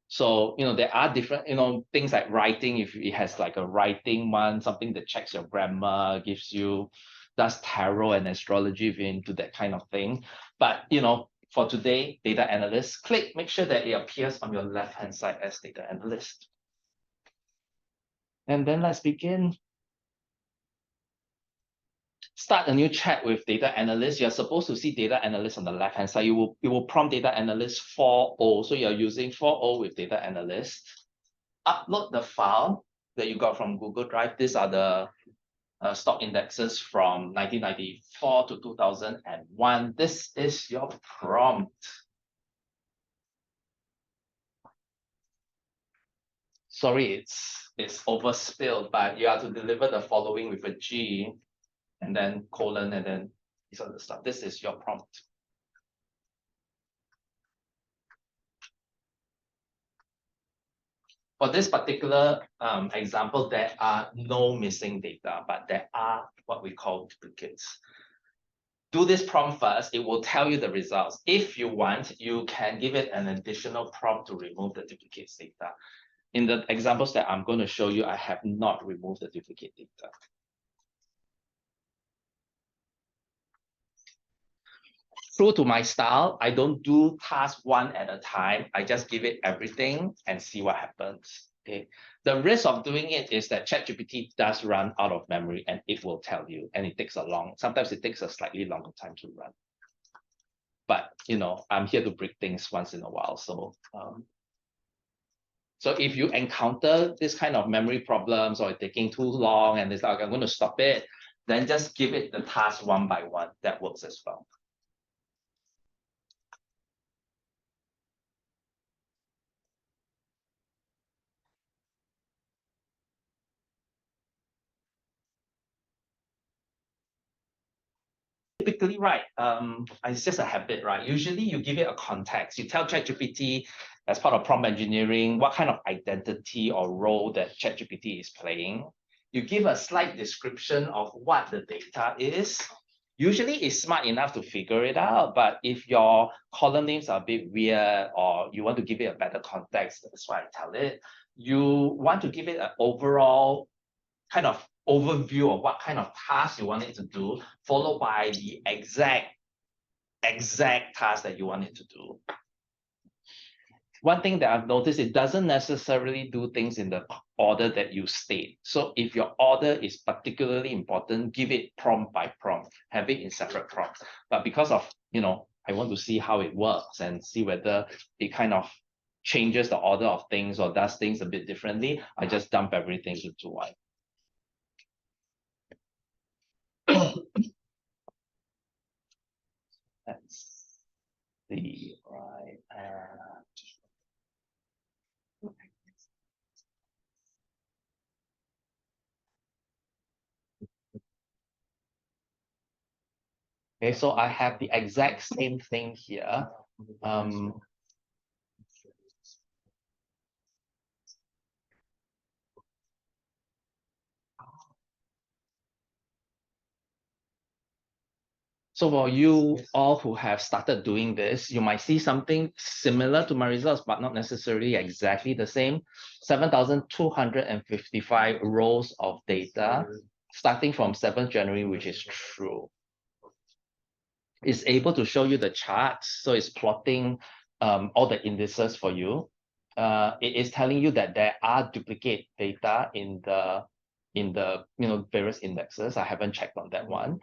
So, there are different, things like writing, if it has like a writing one, something that checks your grammar, does tarot and astrology if you're into that kind of thing. But, for today, data analyst, make sure that it appears on your left-hand side as data analyst. And then let's begin. Start a new chat with data analyst. You're supposed to see data analyst on the left-hand side. It will prompt data analyst 4.0. So you're using 4.0 with data analyst. Upload the file that you got from Google Drive. These are the stock indexes from 1994 to 2001. This is your prompt. Sorry, it's overspilled, but you have to deliver the following with a G, and then colon, and then these other stuff. This is your prompt. For this particular example, there are no missing data, but there are what we call duplicates. Do this prompt first. It will tell you the results. If you want, you can give it an additional prompt to remove the duplicates data. In the examples that I'm going to show you, I have not removed the duplicate data. True to my style, I don't do task one at a time. I just give it everything and see what happens. Okay. The risk of doing it is that ChatGPT does run out of memory and it will tell you, and it takes sometimes it takes a slightly longer time to run. But I'm here to break things once in a while. So so if you encounter this kind of memory problems or taking too long and it's like I'm going to stop it, then just give it the task one by one. That works as well. Typically, right, it's just a habit, right? Usually you give it a context. You tell ChatGPT as part of prompt engineering what kind of identity or role that ChatGPT is playing. You give a slight description of what the data is. Usually it's smart enough to figure it out, but if your column names are a bit weird or you want to give it a better context, that's why I tell it. You want to give it an overall kind of overview of what kind of task you want it to do, followed by the exact task that you want it to do. One thing that I've noticed, it doesn't necessarily do things in the order that you state. So if your order is particularly important, give it prompt by prompt, have it in separate prompts. But because of, I want to see how it works and see whether it kind of changes the order of things or does things a bit differently, I just dump everything into one. Let's see, right? Okay, so I have the exact same thing here. So for you all who have started doing this, you might see something similar to my results, but not necessarily exactly the same. 7,255 rows of data starting from 7th January, which is true. It's able to show you the charts. So it's plotting all the indices for you. It is telling you that there are duplicate data in the various indexes. I haven't checked on that one.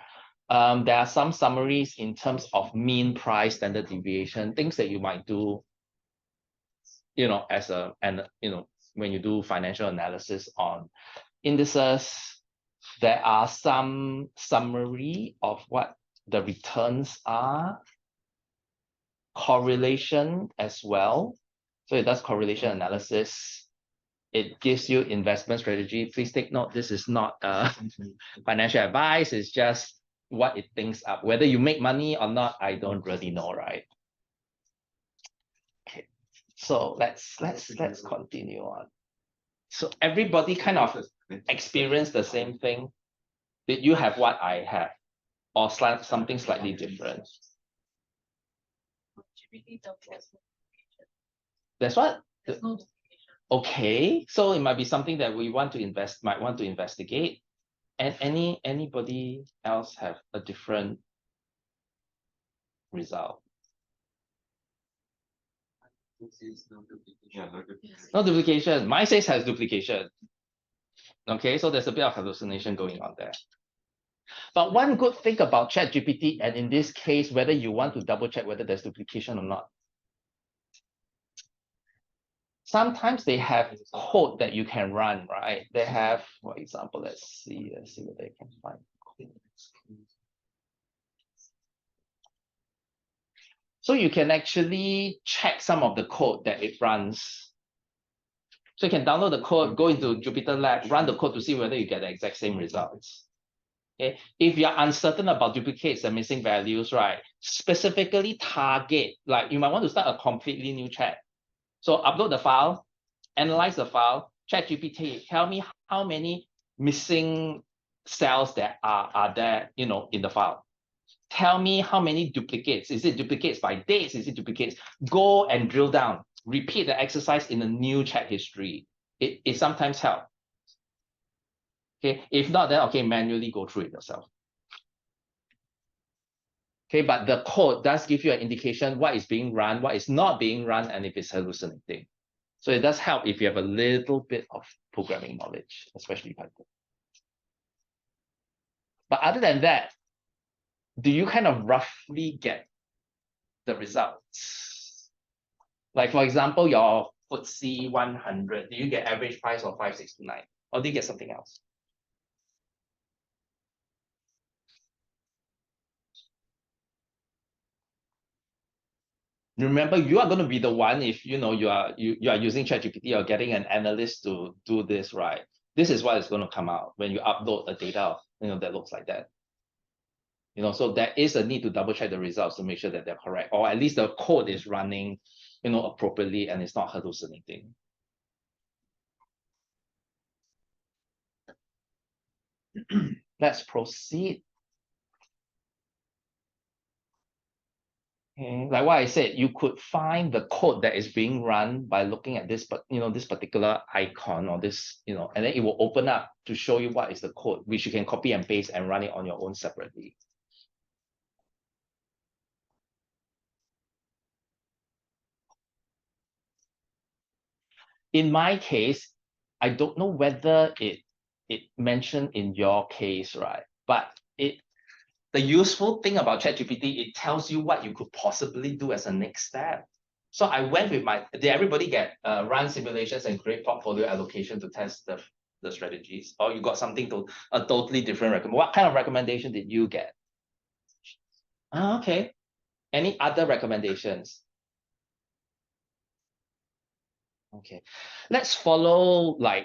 There are some summaries in terms of mean price, standard deviation, things that you might do, as when you do financial analysis on indices. There are some summary of what the returns are, correlation as well. So it does correlation analysis. It gives you investment strategy. Please take note, this is not financial advice. It's just what it thinks up. Whether you make money or not, I don't really know, right? Okay, so let's continue on. So everybody kind of experienced the same thing. Did you have what I have, or something slightly different? GPT does notification. That's what. There's no notification. Okay, so it might be something that we want to investigate. And anybody else have a different result? No duplication. Mine says has duplication. Okay, so there's a bit of hallucination going on there. But one good thing about ChatGPT, and in this case, whether you want to double check whether there's duplication or not, sometimes they have code that you can run, right? They have, for example, let's see whether I can find code. So you can actually check some of the code that it runs. So you can download the code, go into Jupyter Lab, run the code to see whether you get the exact same results. Okay, if you're uncertain about duplicates and missing values, right, specifically target, like you might want to start a completely new chat. So upload the file, analyze the file, ChatGPT, tell me how many missing cells that are there, in the file. Tell me how many duplicates. Is it duplicates by dates? Is it duplicates? Go and drill down. Repeat the exercise in a new chat history. It sometimes helps. Okay, if not, then okay, manually go through it yourself. Okay, but the code does give you an indication what is being run, what is not being run, and if it's hallucinating. So it does help if you have a little bit of programming knowledge, especially Python. But other than that, do you kind of roughly get the results? Like, for example, your FTSE 100, do you get average price of 569? Or do you get something else? Remember, you are going to be the one if you are using ChatGPT or getting an analyst to do this, right? This is what is going to come out when you upload a data that looks like that. So there is a need to double check the results to make sure that they're correct, or at least the code is running appropriately and it's not hallucinating. Let's proceed. Okay. Like what I said, you could find the code that is being run by looking at this, but this particular icon or this, and then it will open up to show you what is the code, which you can copy and paste and run it on your own separately. In my case, I don't know whether it mentioned in your case, right? But the useful thing about ChatGPT, it tells you what you could possibly do as a next step. So I went with did everybody get run simulations and create portfolio allocation to test the strategies? Or you got something a totally different recommendation? What kind of recommendation did you get? Okay. Any other recommendations? Okay, let's follow my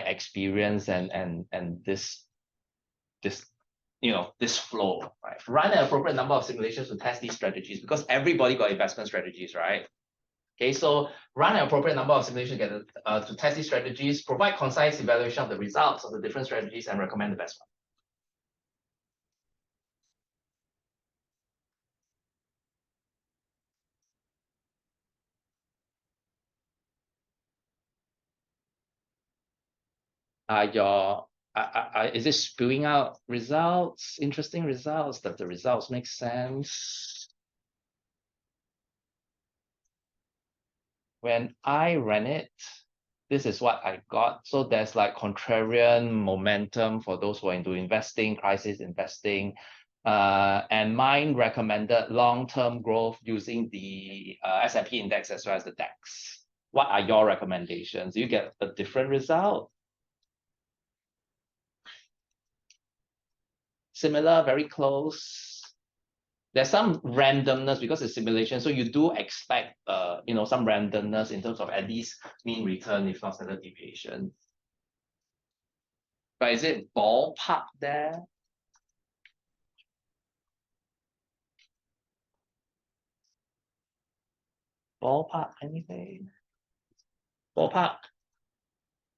experience and this this flow, right? Run an appropriate number of simulations to test these strategies because everybody got investment strategies, right? Okay, so run an appropriate number of simulations to test these strategies, provide concise evaluation of the results of the different strategies, and recommend the best one. Is it spewing out results, interesting results? Does the results make sense? When I ran it, this is what I got. So there's like contrarian momentum for those who are into investing, crisis investing. And mine recommended long-term growth using the S&P index as well as the DAX. What are your recommendations? Do you get a different result? Similar, very close. There's some randomness because it's simulation, so you do expect some randomness in terms of at least mean return, if not standard deviation. But is it ballpark there? Ballpark anything? Ballpark?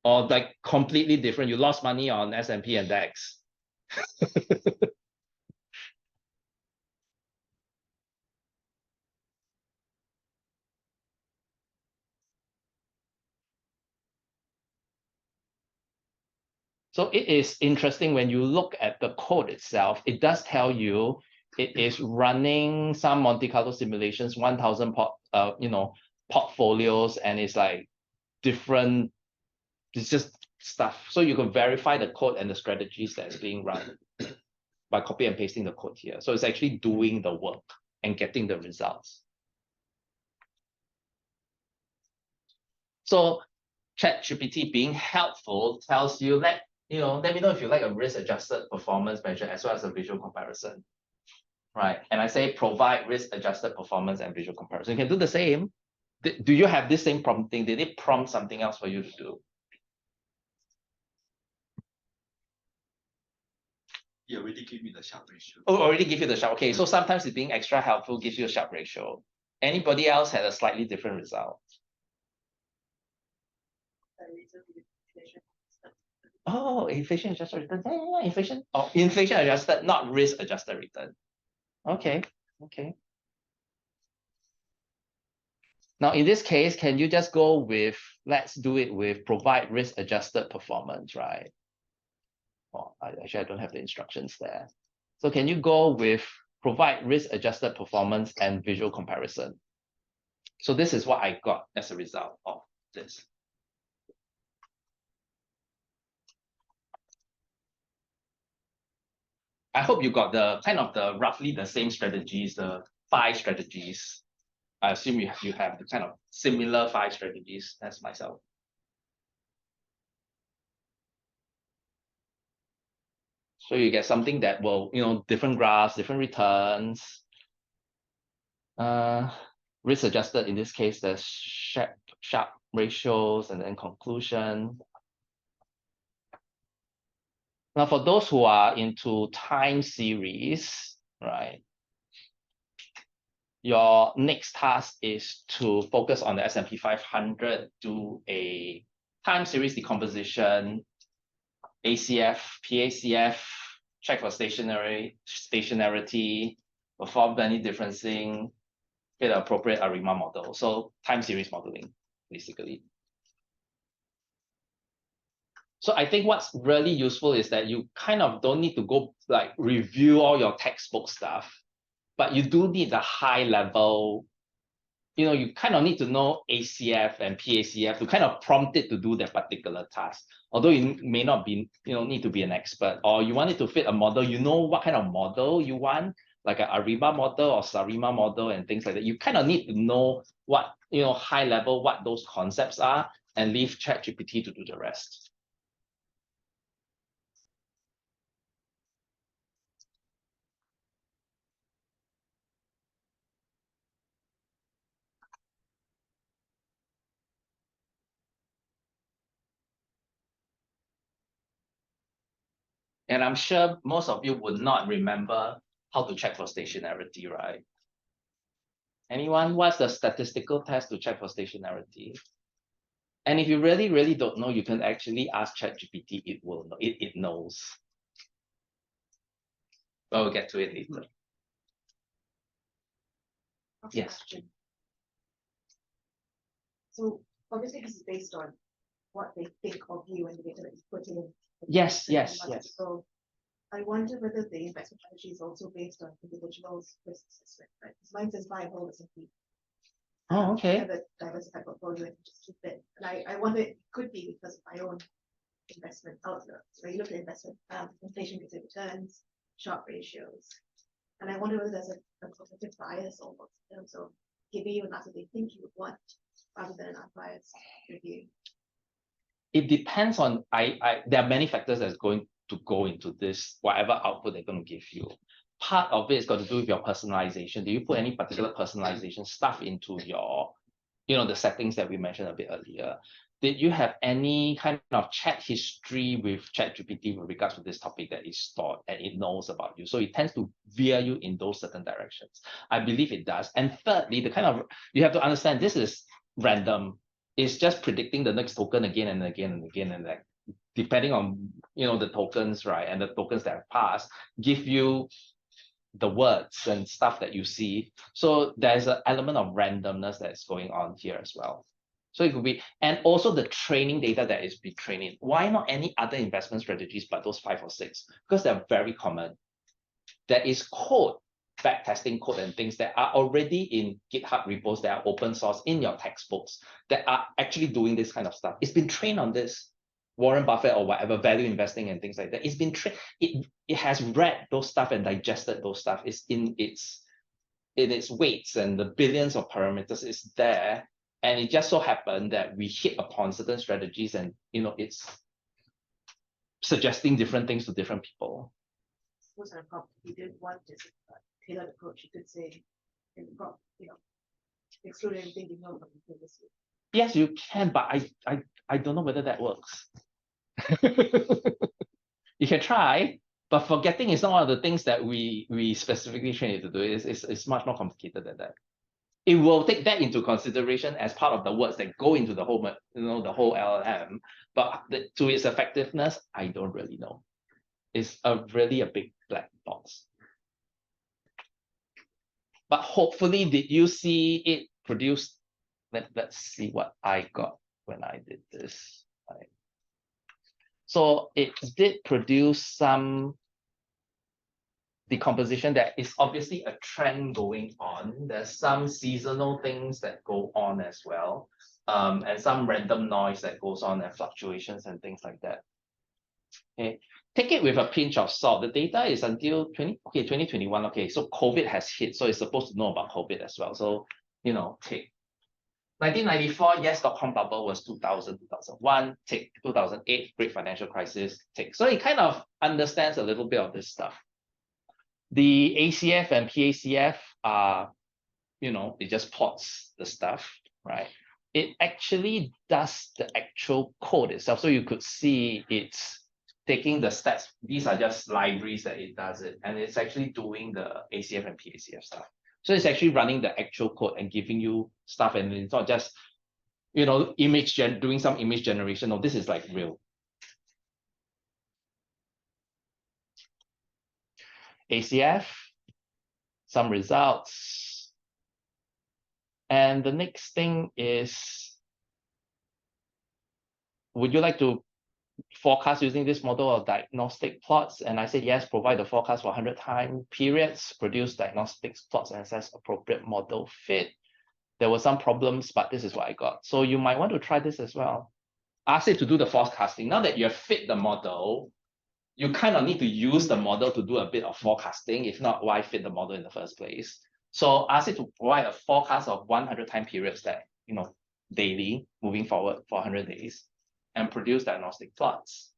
Or like completely different? You lost money on S&P and DAX. So it is interesting when you look at the code itself, it does tell you it is running some Monte Carlo simulations, 1,000 portfolios, and it's like different, it's just stuff. So you can verify the code and the strategies that's being run by copy and pasting the code here. So it's actually doing the work and getting the results. So ChatGPT being helpful tells you, let me know if you like a risk-adjusted performance measure as well as a visual comparison, right? And I say provide risk-adjusted performance and visual comparison. You can do the same. Do you have this same prompting? Did it prompt something else for you to do? It already gave me the Sharpe ratio. Oh, already give you the Sharpe. Okay, so sometimes it's being extra helpful, gives you a Sharpe ratio. Anybody else had a slightly different result? Oh, inflation adjusted return. Yeah, inflation. Oh, inflation adjusted, not risk adjusted return. Okay, okay. Now, in this case, can you just go with, let's do it with provide risk adjusted performance, right? Oh, actually, I don't have the instructions there. So can you go with provide risk adjusted performance and visual comparison? So this is what I got as a result of this. I hope you got the roughly the same strategies, the 5 strategies. I assume you have the kind of similar 5 strategies as myself. So you get something that will, different graphs, different returns. Risk adjusted, in this case, the Sharpe ratios and then conclusion. Now, for those who are into time series, right? Your next task is to focus on the S&P 500, do a time series decomposition, ACF, PACF, check for stationarity, perform any differencing, get an appropriate ARIMA model. So time series modeling, basically. So I think what's really useful is that you kind of don't need to go like review all your textbook stuff, but you do need a high level, you kind of need to know ACF and PACF to kind of prompt it to do that particular task. Although you may not be, need to be an expert, or you want it to fit a model, what kind of model you want, like an ARIMA model or SARIMA model and things like that. You kind of need to know what, high level, what those concepts are, and leave ChatGPT to do the rest. And I'm sure most of you would not remember how to check for stationarity, right? Anyone? What's the statistical test to check for stationarity? And if you really, really don't know, you can actually ask ChatGPT. It will know. It knows. But we'll get to it later. Yes. Question. So obviously this is based on what they think of you and the data that you put in. Yes, yes, yes. So I wonder whether the investment strategy is also based on individuals' risk assessment, right? Because mine says buy, hold, S&P. Oh, okay. Have a diversified portfolio and just keep it. And I wonder it could be because of my own investment outlook. So you look at investment, inflation gets returns, Sharpe ratios. And I wonder whether there's a cognitive bias almost in terms of giving you an answer they think you would want rather than an unbiased review. It depends on there are many factors that's going to go into this, whatever output they're going to give you. Part of it is got to do with your personalization. Do you put any particular personalization stuff into your, the settings that we mentioned a bit earlier? Did you have any kind of chat history with ChatGPT with regards to this topic that is stored and it knows about you? So it tends to veer you in those certain directions. I believe it does. And thirdly, you have to understand this is random. It's just predicting the next token again and again and again, and like depending on the tokens, right? And the tokens that have passed give you the words and stuff that you see. So there's an element of randomness that's going on here as well. So it could be, and also the training data that is being trained in. Why not any other investment strategies but those 5 or 6? Because they're very common. There is code, backtesting code and things that are already in GitHub repos that are open source in your textbooks that are actually doing this kind of stuff. It's been trained on this. Warren Buffett or whatever, value investing and things like that. It's been trained. It has read those stuff and digested those stuff. It's in its weights and the billions of parameters is there. And it just so happened that we hit upon certain strategies and it's suggesting different things to different people. Suppose I prompt you did want this tailored approach, you could say in the prompt, exclude anything you know from the previous year. Yes, you can, but I don't know whether that works. You can try, but forgetting is not one of the things that we specifically train it to do. It's much more complicated than that. It will take that into consideration as part of the words that go into the whole, the whole LLM. But to its effectiveness, I don't really know. It's really a big black box. But hopefully, did you see it produce? Let's see what I got when I did this. Right. So it did produce some decomposition that is obviously a trend going on. There's some seasonal things that go on as well, and some random noise that goes on and fluctuations and things like that. Okay, take it with a pinch of salt. The data is until 2021. Okay, so COVID has hit, so it's supposed to know about COVID as well. So take 1994, yes, dot-com bubble was 2000, 2001. Take 2008, great financial crisis. Take so it kind of understands a little bit of this stuff. The ACF and PACF are, it just plots the stuff, right? It actually does the actual code itself. So you could see it's taking the stats. These are just libraries that it does it. And it's actually doing the ACF and PACF stuff. So it's actually running the actual code and giving you stuff. And it's not just, doing some image generation. No, this is like real. ACF, some results. And the next thing is, would you like to forecast using this model of diagnostic plots? And I said, yes, provide the forecast for 100 time periods, produce diagnostics plots and assess appropriate model fit. There were some problems, but this is what I got. So you might want to try this as well. Ask it to do the forecasting. Now that you have fit the model, you kind of need to use the model to do a bit of forecasting. If not, why fit the model in the first place? So ask it to provide a forecast of 100 time periods that, daily, moving forward for 100 days, and produce diagnostic plots.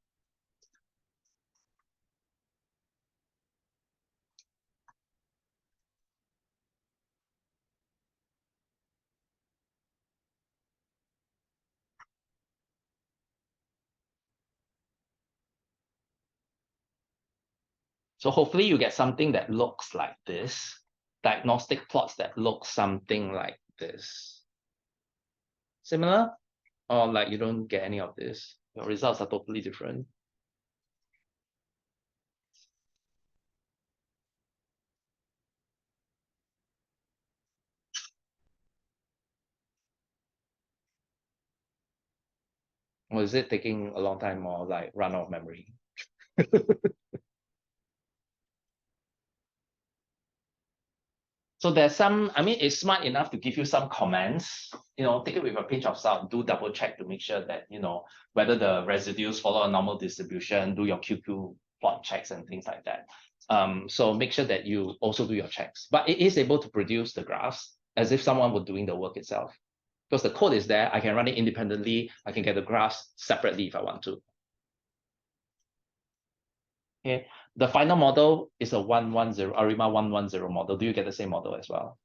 So hopefully you get something that looks like this, diagnostic plots that look something like this. Similar? Or like you don't get any of this, your results are totally different. Or is it taking a long time or like run out of memory? So there's some, I mean, it's smart enough to give you some comments, take it with a pinch of salt, do double check to make sure that, whether the residues follow a normal distribution, do your QQ plot checks and things like that. So make sure that you also do your checks, but it is able to produce the graphs as if someone were doing the work itself. Because the code is there, I can run it independently, I can get the graphs separately if I want to. Okay, the final model is a 110, ARIMA 110 model. Do you get the same model as well?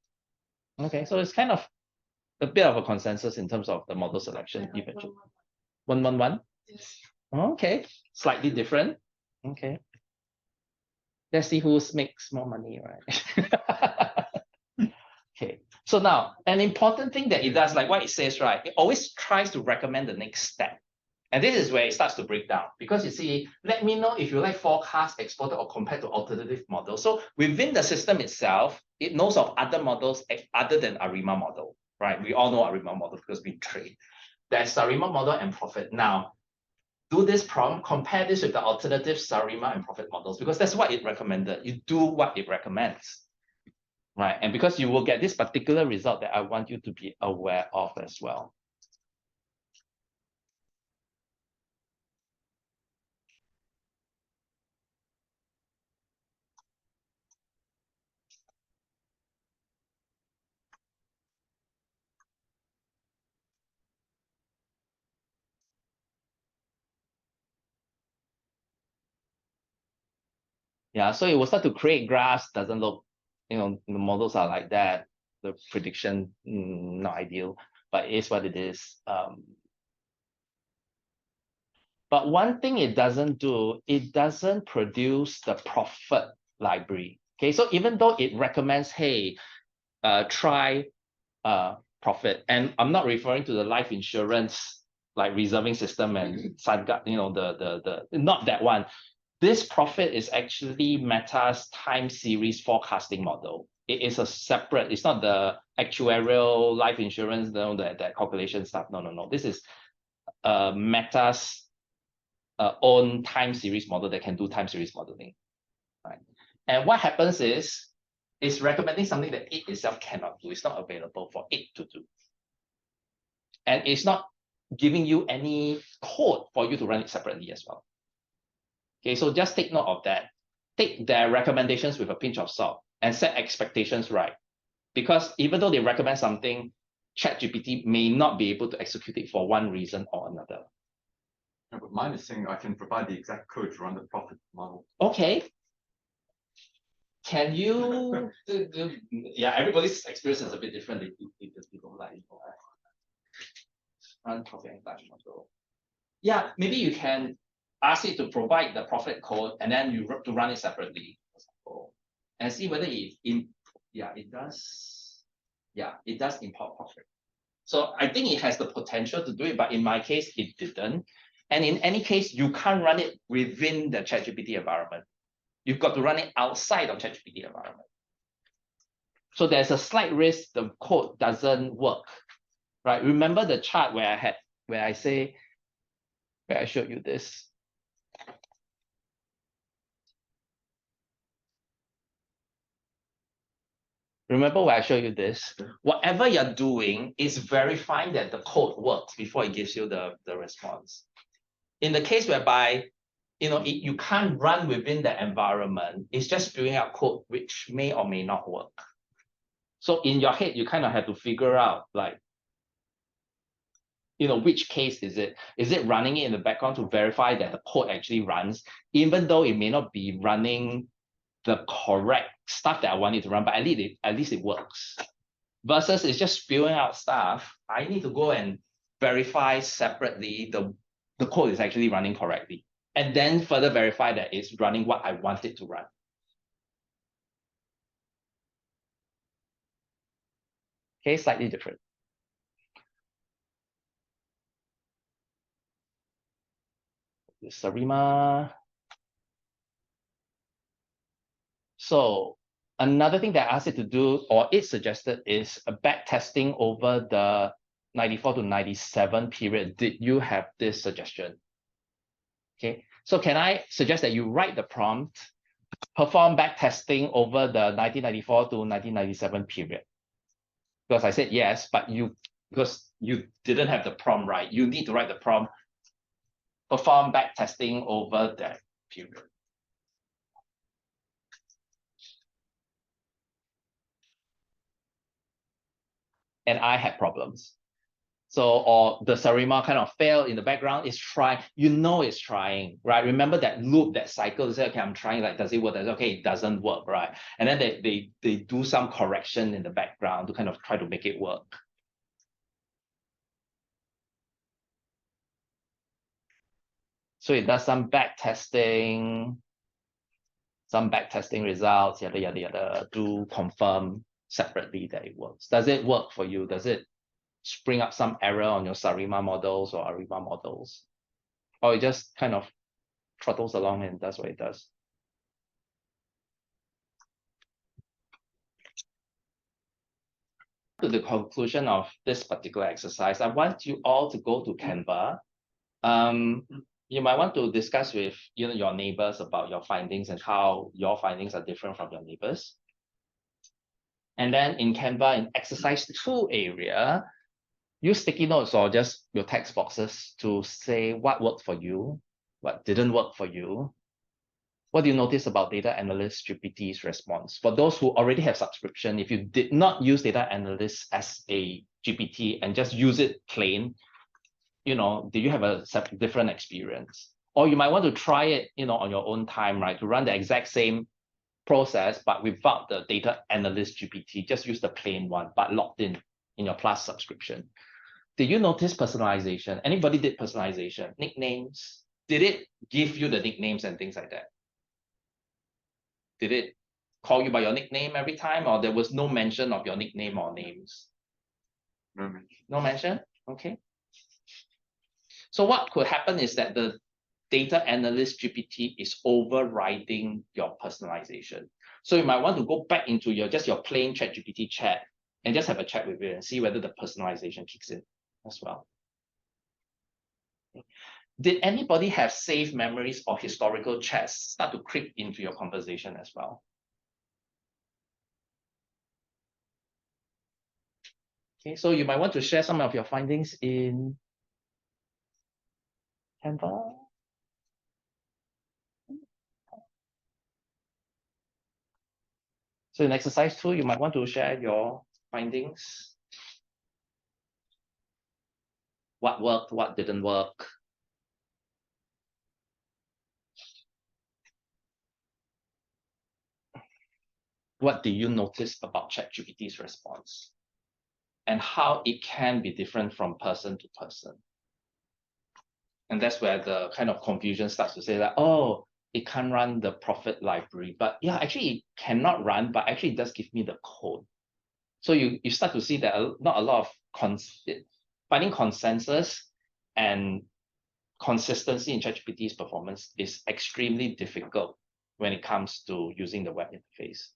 Okay, so it's kind of a bit of a consensus in terms of the model selection eventually. 111? Yes. Okay, slightly different. Okay. Let's see who makes more money, right? Okay, so now an important thing that it does, like what it says, right? It always tries to recommend the next step. And this is where it starts to break down, because you see, let me know if you like forecast, exported, or compared to alternative models. So within the system itself, it knows of other models other than ARIMA model, right? We all know ARIMA model because we trade. There's ARIMA model and profit. Now, do this prompt, compare this with the alternative SARIMA and profit models, because that's what it recommended. You do what it recommends, right? And because you will get this particular result that I want you to be aware of as well. Yeah, so it will start to create graphs, doesn't look, the models are like that. The prediction, not ideal, but it is what it is. But one thing it doesn't do, it doesn't produce the profit library. Okay, so even though it recommends, hey, try profit, and I'm not referring to the life insurance like reserving system and safeguard, the not that one. This profit is actually Meta's time series forecasting model. It is a separate, it's not the actuarial life insurance, that calculation stuff. No. This is Meta's own time series model that can do time series modeling. Right? And what happens is, it's recommending something that it itself cannot do. It's not available for it to do. And it's not giving you any code for you to run it separately as well. Okay, so just take note of that. Take their recommendations with a pinch of salt and set expectations right. Because even though they recommend something, ChatGPT may not be able to execute it for one reason or another. Yeah, but mine is saying I can provide the exact code to run the profit model. Okay. Can you? Yeah, everybody's experience is a bit different. People like run profit and cash model. Yeah, maybe you can ask it to provide the profit code and then you to run it separately, for example, and see whether it does. Yeah, it does import profit. So I think it has the potential to do it, but in my case, it didn't. And in any case, you can't run it within the ChatGPT environment. You've got to run it outside of ChatGPT environment. So there's a slight risk the code doesn't work, right? Remember the chart where I showed you this. Remember where I showed you this? Whatever you're doing is verifying that the code works before it gives you the response. In the case whereby you can't run within the environment, it's just spewing out code which may or may not work. So in your head, you kind of have to figure out like, which case is it? Is it running it in the background to verify that the code actually runs, even though it may not be running the correct stuff that I want it to run, but at least it works. Versus it's just spewing out stuff. I need to go and verify separately the code is actually running correctly, and then further verify that it's running what I want it to run. Okay, slightly different. Sarima. So another thing that I asked it to do, or it suggested, is a back testing over the 94 to 97 period. Did you have this suggestion? Okay, so can I suggest that you write the prompt, perform back testing over the 1994 to 1997 period? Because I said yes, but because you didn't have the prompt right, you need to write the prompt, perform back testing over that period. And I had problems. So, or the Sarima kind of failed in the background, it's trying, it's trying, right? Remember that loop, that cycle, say, okay, I'm trying, like, does it work? Okay, it doesn't work, right? And then they do some correction in the background to kind of try to make it work. So it does some back testing results, yada, yada, yada, to confirm separately that it works. Does it work for you? Does it spring up some error on your Sarima models or Ariba models? Or it just kind of throttles along and does what it does? To the conclusion of this particular exercise, I want you all to go to Canva. You might want to discuss with your neighbors about your findings and how your findings are different from your neighbors. And then in Canva, in exercise 2 area, use sticky notes or just your text boxes to say what worked for you, what didn't work for you. What do you notice about Data Analyst GPT's response? For those who already have subscription, if you did not use Data Analyst as a GPT and just use it plain, do you have a different experience? Or you might want to try it, on your own time, right? To run the exact same process, but without the Data Analyst GPT, just use the plain one, but locked in your Plus subscription. Did you notice personalization? Anybody did personalization? Nicknames? Did it give you the nicknames and things like that? Did it call you by your nickname every time, or there was no mention of your nickname or names? No mention. No mention? Okay. So what could happen is that the Data Analyst GPT is overriding your personalization. So you might want to go back into your plain ChatGPT chat and just have a chat with it and see whether the personalization kicks in as well. Did anybody have saved memories or historical chats start to creep into your conversation as well? Okay, so you might want to share some of your findings in Canva. So in exercise 2, you might want to share your findings. What worked, what didn't work. What do you notice about ChatGPT's response? And how it can be different from person to person. And that's where the kind of confusion starts to say that, oh, it can't run the Prophet library. But yeah, actually it cannot run, but actually it does give me the code. So you start to see that not a lot of finding consensus and consistency in ChatGPT's performance is extremely difficult when it comes to using the web interface.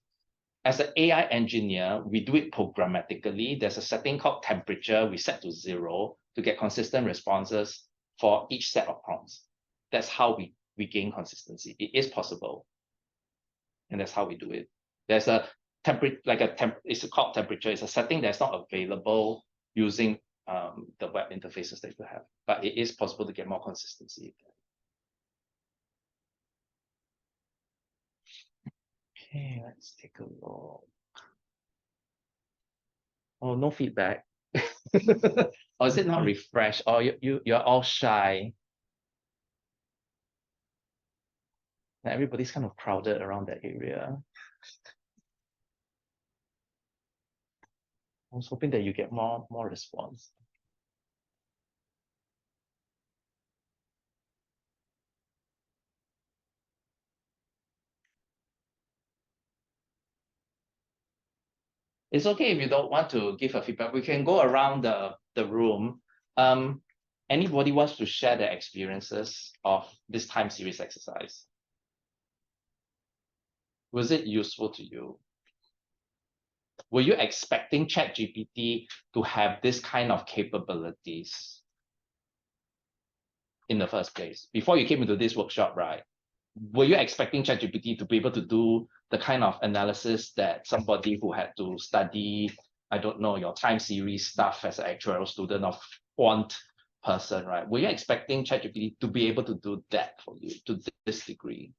As an AI engineer, we do it programmatically. There's a setting called temperature we set to 0 to get consistent responses for each set of prompts. That's how we gain consistency. It is possible. And that's how we do it. There's a it's called temperature. It's a setting that's not available using the web interfaces that you have, but it is possible to get more consistency. Okay, let's take a look. Oh, no feedback. Or is it not refreshed? Or you're all shy? Everybody's kind of crowded around that area. I was hoping that you get more response. It's okay if you don't want to give a feedback. We can go around the room. Anybody wants to share their experiences of this time series exercise? Was it useful to you? Were you expecting ChatGPT to have this kind of capabilities in the first place? Before you came into this workshop, right? Were you expecting ChatGPT to be able to do the kind of analysis that somebody who had to study, I don't know, your time series stuff as an actuarial student or quant person, right? Were you expecting ChatGPT to be able to do that for you to this degree?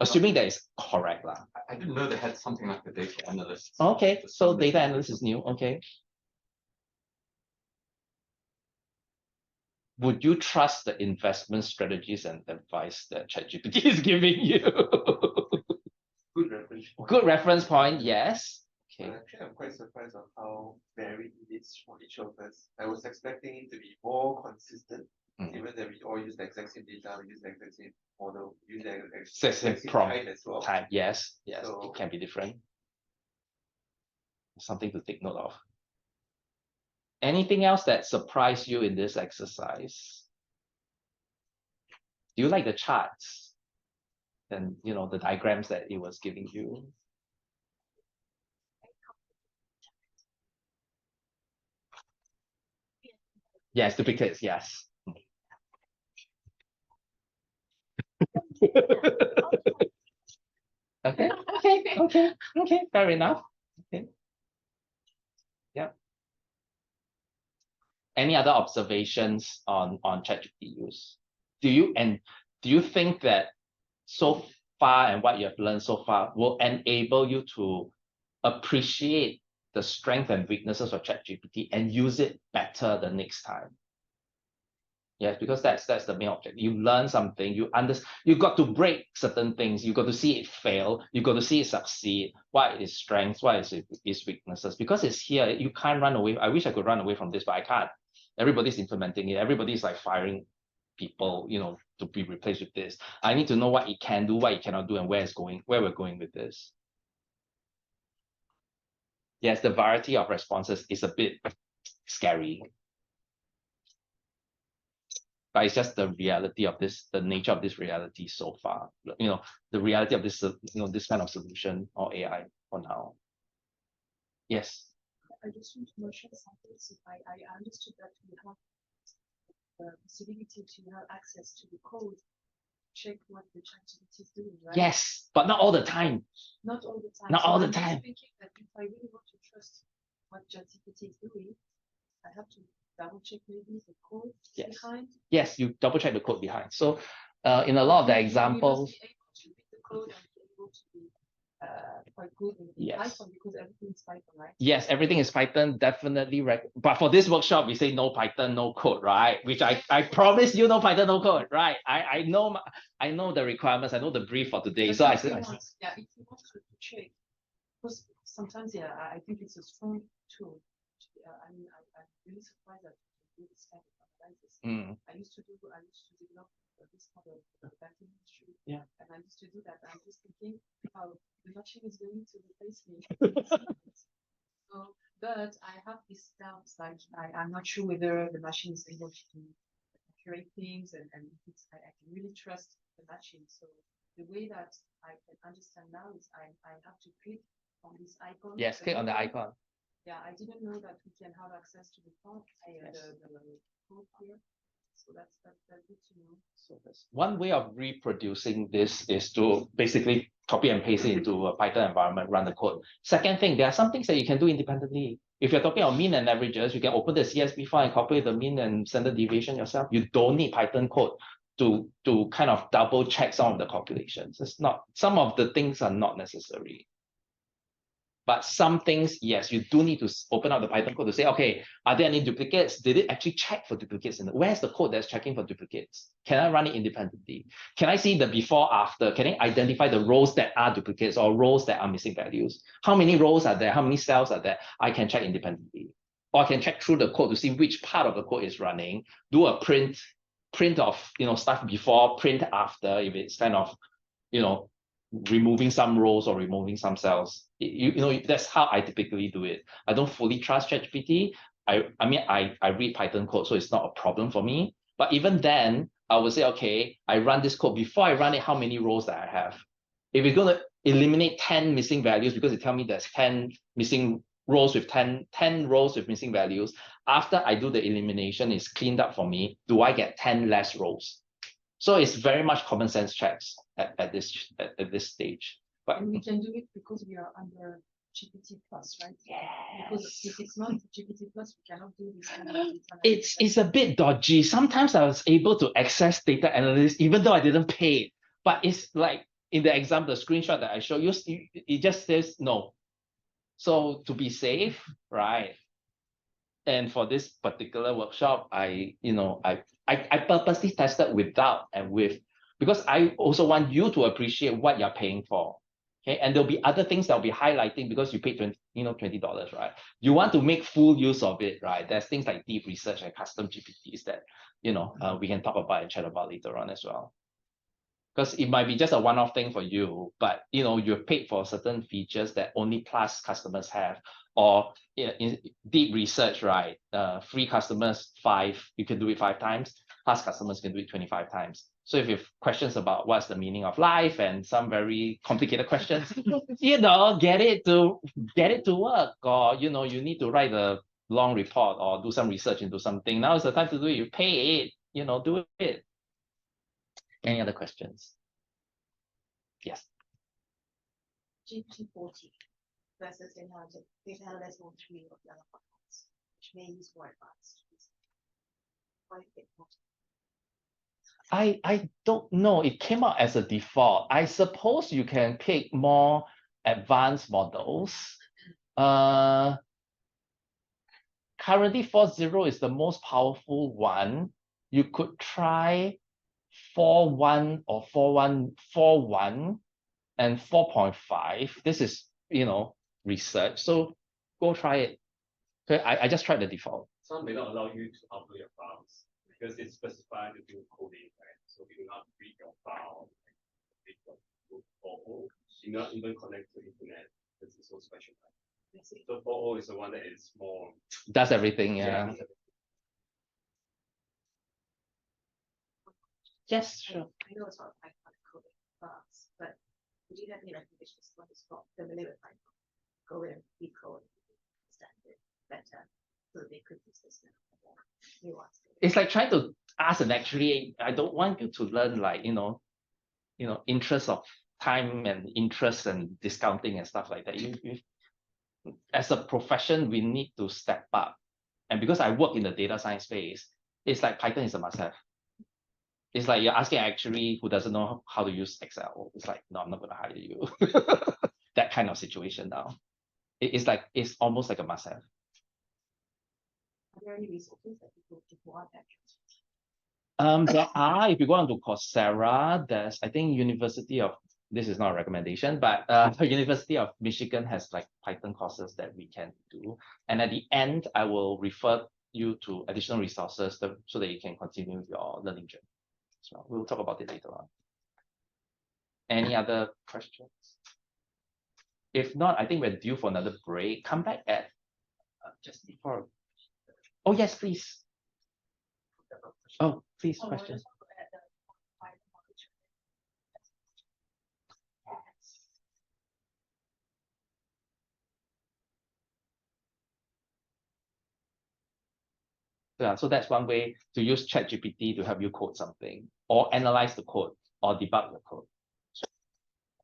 Assuming that is correct. I didn't know they had something like a data analyst. Okay, so data analyst is new, okay. Would you trust the investment strategies and advice that ChatGPT is giving you? Good reference point. Good reference point, yes. Okay. Actually, I'm quite surprised on how varied it is for each of us. I was expecting it to be more consistent, given that we all use the exact same data, we use the exact same model, we use the exact same Prompt time as well. Time, yes, So- it can be different. Something to take note of. Anything else that surprised you in this exercise? Do you like the charts and the diagrams that it was giving you? Yes, duplicates, yes. Okay, fair enough. Okay. Yeah. Any other observations on ChatGPT use? Do you think that so far and what you have learned so far will enable you to appreciate the strength and weaknesses of ChatGPT and use it better the next time? Yes, because that's the main object. You learn something, you got to break certain things, you got to see it fail, you got to see it succeed, what is strengths, what is its weaknesses. Because it's here, you can't run away. I wish I could run away from this, but I can't. Everybody's implementing it, everybody's like firing people, to be replaced with this. I need to know what it can do, what it cannot do, and where we're going with this. Yes, the variety of responses is a bit scary. But it's just the reality of this, the nature of this reality so far. The reality of this, this kind of solution or AI for now. Yes. I just want to mention something. So I understood that we have the possibility to have access to the code, check what the ChatGPT is doing, right? Yes, but not all the time. Not all the time. Not all the I'm just time. thinking that if I really want to trust what ChatGPT is doing, I have to double check maybe the code behind. Yes, you double check the code behind. So in a lot of the examples. You must be able to read the code and be able to be quite good in Python because everything is Python, right? Yes, everything is Python, definitely. But for this workshop, we say no Python, no code, right? Which I promise you, no Python, no code, right? I know the requirements, I know the brief for today. So if you want to check, because sometimes I think it's a strong tool. I'm really surprised that you do this kind of analysis. I used to develop this kind of banking industry. Yeah. And I used to do that. I'm just thinking how the machine is going to replace me. So, but I have these doubts, like I'm not sure whether the machine is able to do accurate things and I can really trust the machine. So the way that I can understand now is I have to click on this icon. Yes, click on the icon. Yeah, I didn't know that we can have access to the phone, the code here. So that's good to know. So that's one way of reproducing this is to basically copy and paste it into a Python environment, run the code. Second thing, there are some things that you can do independently. If you're talking about mean and averages, you can open the CSV file and copy the mean and standard deviation yourself. You don't need Python code to kind of double check some of the calculations. Some of the things are not necessary. But some things, yes, you do need to open up the Python code to say, okay, are there any duplicates? Did it actually check for duplicates? Where's the code that's checking for duplicates? Can I run it independently? Can I see the before, after? Can I identify the rows that are duplicates or rows that are missing values? How many rows are there? How many cells are there? I can check independently. Or I can check through the code to see which part of the code is running, do a print of stuff before, print after, if it's kind of removing some rows or removing some cells. You know, that's how I typically do it. I don't fully trust ChatGPT. I mean, I read Python code, so it's not a problem for me. But even then, I would say, okay, I run this code. Before I run it, how many rows that I have? If it's going to eliminate 10 missing values because it tell me there's 10 missing rows with 10 rows with missing values, after I do the elimination, it's cleaned up for me. Do I get 10 less rows? So it's very much common sense checks at this stage. But And we can do it because we are under GPT Plus, right? Because if it's not GPT Plus, we cannot do this kind of data analysis. it's a bit dodgy. Sometimes I was able to access data analysis even though I didn't pay it. But it's like in the example, the screenshot that I showed you, it just says no. So to be safe, right? And for this particular workshop, I purposely tested without and with, because I also want you to appreciate what you're paying for. Okay, and there'll be other things that'll be highlighting because you paid $20, right? You want to make full use of it, right? There's things like deep research and custom GPTs that we can talk about and chat about later on as well. Because it might be just a one-off thing for you, but you're paid for certain features that only Plus customers have, or in deep research, right? Free customers 5, you can do it 5 times. Plus customers can do it 25 times. So if you have questions about what's the meaning of life and some very complicated questions, get it to work, or you need to write a long report or do some research into something. Now is the time to do it. You pay it, do it. Any other questions? Yes. GPT-40 versus data analyst 3 of the other platforms, which may use more advanced. Why do you think more? I don't know. It came out as a default. I suppose you can pick more advanced models. Currently 4.0 is the most powerful one. You could try 4.1 or 4.1 and 4.5. This is, research. So go try it. Okay, I just tried the default. Some may not allow you to upload your files because it's specified to do coding, right? So you will not read your file, read your or you not even connect to the internet. This is so special. So 4.0 is the one that is more Does everything, yeah. Yes, sure. I know it's not Python coding class, but would you have any recommendations for who's not familiar with Python? Go in, decode, understand it better, so they could use this now. Nuanced. It's like trying to ask an actuary. I don't want you to learn like interest of time and interest and discounting and stuff like that. You as a profession, we need to step up. And because I work in the data science space, it's like Python is a must-have. It's like you're asking an actuary who doesn't know how to use Excel. It's like, no, I'm not going to hire you. That kind of situation now. It's almost like a must-have. Are there any resources that people want actually? There are, if you go on to Coursera, there's, I think, this is not a recommendation, but University of Michigan has like Python courses that we can do. And at the end, I will refer you to additional resources so that you can continue your learning journey. So we'll talk about it later on. Any other questions? If not, I think we're due for another break. Come back at just before. Oh, yes, please. Oh, please, questions. Yeah, so that's one way to use ChatGPT to help you code something or analyze the code or debug the code.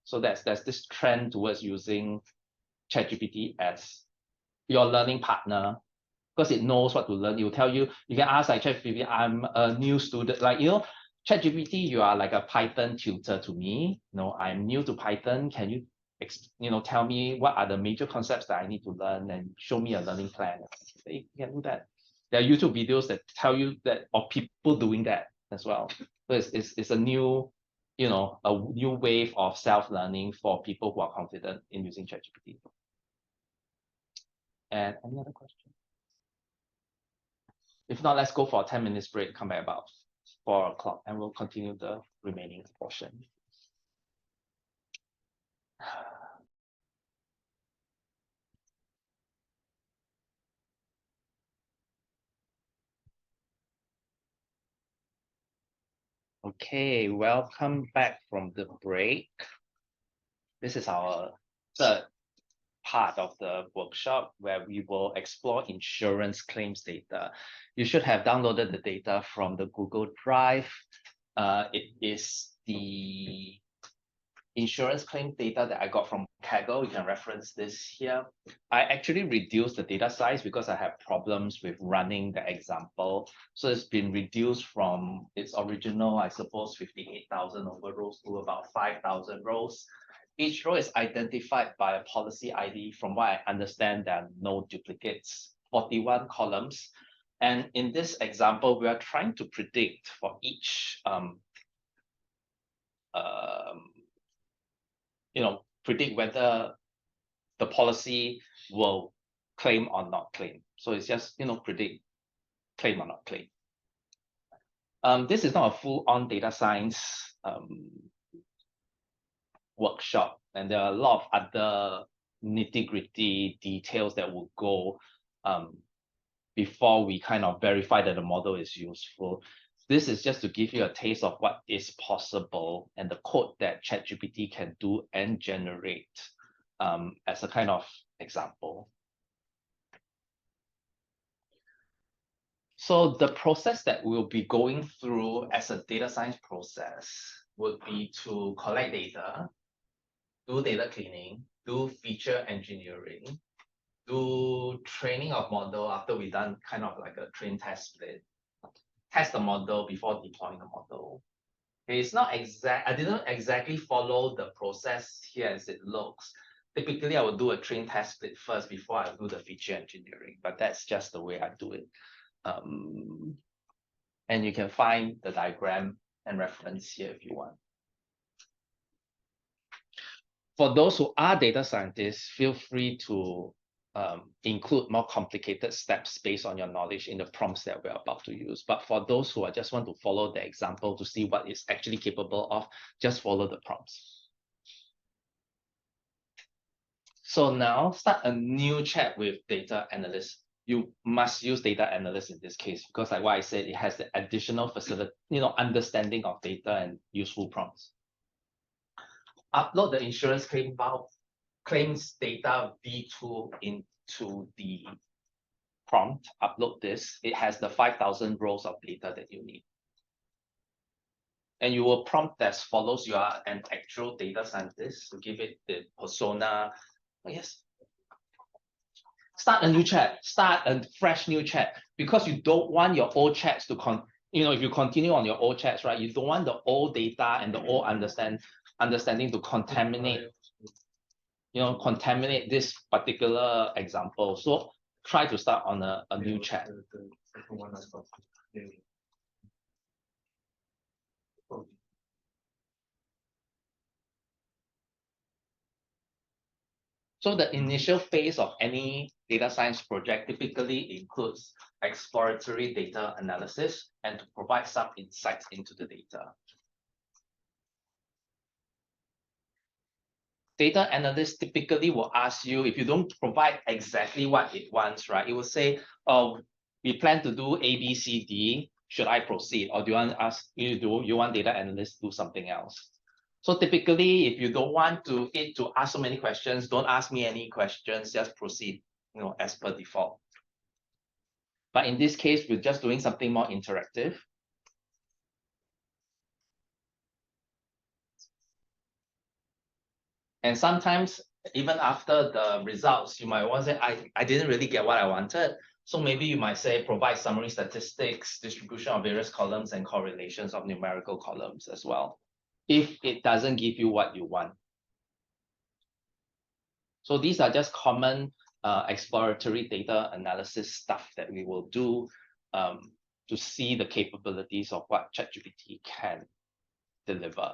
So there's this trend towards using ChatGPT as your learning partner because it knows what to learn. It will tell you, you can ask like ChatGPT, I'm a new student, like, ChatGPT, you are like a Python tutor to me. I'm new to Python. Can you, tell me what are the major concepts that I need to learn and show me a learning plan? You can do that. There are YouTube videos that tell you that, or people doing that as well. So it's a new, a new wave of self-learning for people who are confident in using ChatGPT. And any other questions? If not, let's go for a 10 minutes break, come back about 4 o'clock, and we'll continue the remaining portion. Okay, welcome back from the break. This is our third part of the workshop where we will explore insurance claims data. You should have downloaded the data from the Google Drive. It is the insurance claim data that I got from Kaggle. You can reference this here. I actually reduced the data size because I have problems with running the example. So it's been reduced from its original, I suppose, 58,000 over rows to about 5,000 rows. Each row is identified by a policy ID. From what I understand, there are no duplicates, 41 columns. And in this example, we are trying to predict for each predict whether the policy will claim or not claim. So it's just, predict claim or not claim. This is not a full-on data science workshop, and there are a lot of other nitty-gritty details that will go before we kind of verify that the model is useful. This is just to give you a taste of what is possible and the code that ChatGPT can do and generate as a kind of example. So the process that we'll be going through as a data science process would be to collect data, do data cleaning, do feature engineering, do training of model after we've done kind of like a train test split, test the model before deploying the model. Okay, it's not exact. I didn't exactly follow the process here as it looks. Typically, I would do a train test split first before I do the feature engineering, but that's just the way I do it. And you can find the diagram and reference here if you want. For those who are data scientists, feel free to include more complicated steps based on your knowledge in the prompts that we're about to use. But for those who just want to follow the example to see what it's actually capable of, just follow the prompts. So now start a new chat with data analyst. You must use data analyst in this case because like what I said, it has the additional facility, understanding of data and useful prompts. Upload the insurance claims data v2 into the prompt. Upload this. It has the 5,000 rows of data that you need. And you will prompt as follows. You are an actual data scientist. So give it the persona. Oh, yes. Start a new chat. Start a fresh new chat because you don't want your old chats to if you continue on your old chats, right? You don't want the old data and the old understanding to contaminate this particular example. So try to start on a new chat. So the initial phase of any data science project typically includes exploratory data analysis and to provide some insights into the data. Data analyst typically will ask you, if you don't provide exactly what it wants, right? It will say, oh, we plan to do A, B, C, D. Should I proceed? Or do you want data analyst to do something else? So typically, if you don't want it to ask so many questions, don't ask me any questions, just proceed, as per default. But in this case, we're just doing something more interactive. And sometimes, even after the results, you might want to say, I didn't really get what I wanted. So maybe you might say, provide summary statistics, distribution of various columns, and correlations of numerical columns as well, if it doesn't give you what you want. So these are just common exploratory data analysis stuff that we will do to see the capabilities of what ChatGPT can deliver.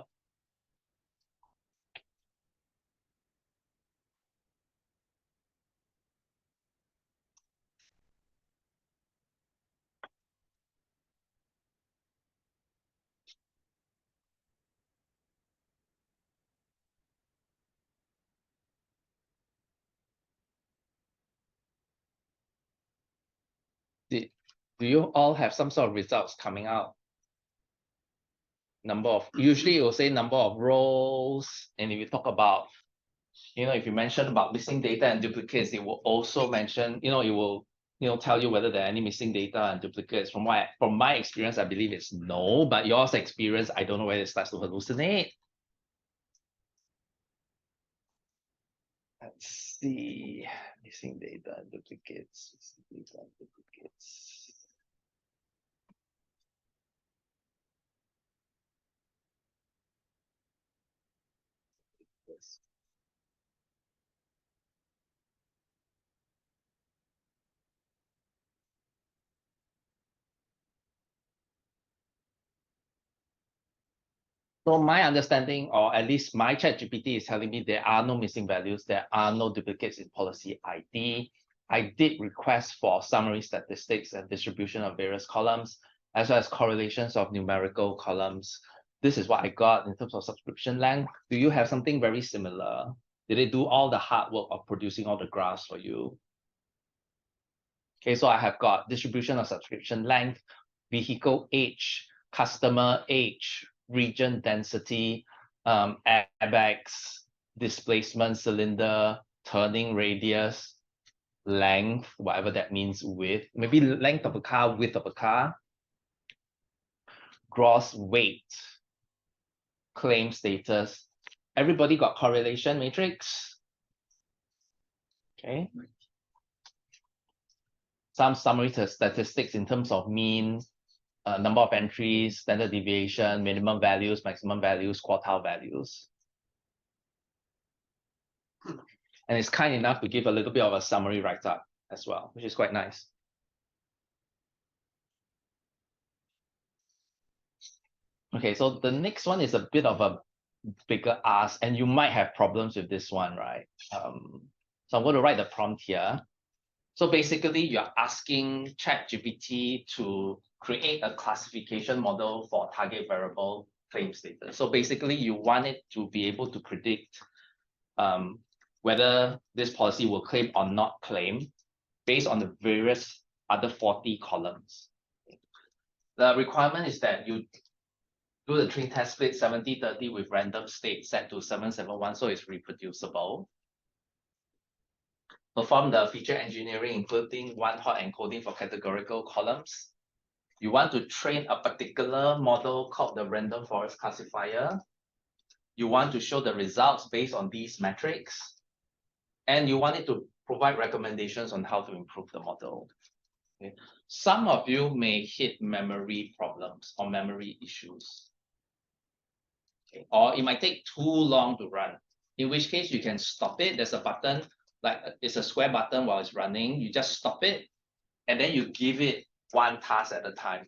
Do you all have some sort of results coming out? usually it will say number of rows. And if you talk about, if you mention about missing data and duplicates, it will also mention, it will, tell you whether there are any missing data and duplicates. From my experience, I believe it's no, but yours experience, I don't know whether it starts to hallucinate. Let's see, missing data and duplicates, missing data and duplicates. So my understanding, or at least my ChatGPT is telling me there are no missing values, there are no duplicates in policy ID. I did request for summary statistics and distribution of various columns, as well as correlations of numerical columns. This is what I got in terms of subscription length. Do you have something very similar? Did they do all the hard work of producing all the graphs for you? Okay, so I have got distribution of subscription length, vehicle age, customer age, region density, airbags, displacement cylinder, turning radius, length, whatever that means, width, maybe length of a car, width of a car, gross weight, claim status. Everybody got correlation matrix? Okay. Some summary statistics in terms of mean, number of entries, standard deviation, minimum values, maximum values, quartile values. And it's kind enough to give a little bit of a summary write-up as well, which is quite nice. Okay, so the next one is a bit of a bigger ask, and you might have problems with this one, right? So I'm going to write the prompt here. So basically, you're asking ChatGPT to create a classification model for target variable claim status. So basically, you want it to be able to predict whether this policy will claim or not claim based on the various other 40 columns. The requirement is that you do the train test split 70-30 with random state set to 771, so it's reproducible. Perform the feature engineering, including one-hot encoding for categorical columns. You want to train a particular model called the random forest classifier. You want to show the results based on these metrics. And you want it to provide recommendations on how to improve the model. Okay. Some of you may hit memory problems or memory issues. Okay. Or it might take too long to run, in which case you can stop it. There's a button, like it's a square button while it's running. You just stop it, and then you give it one task at a time.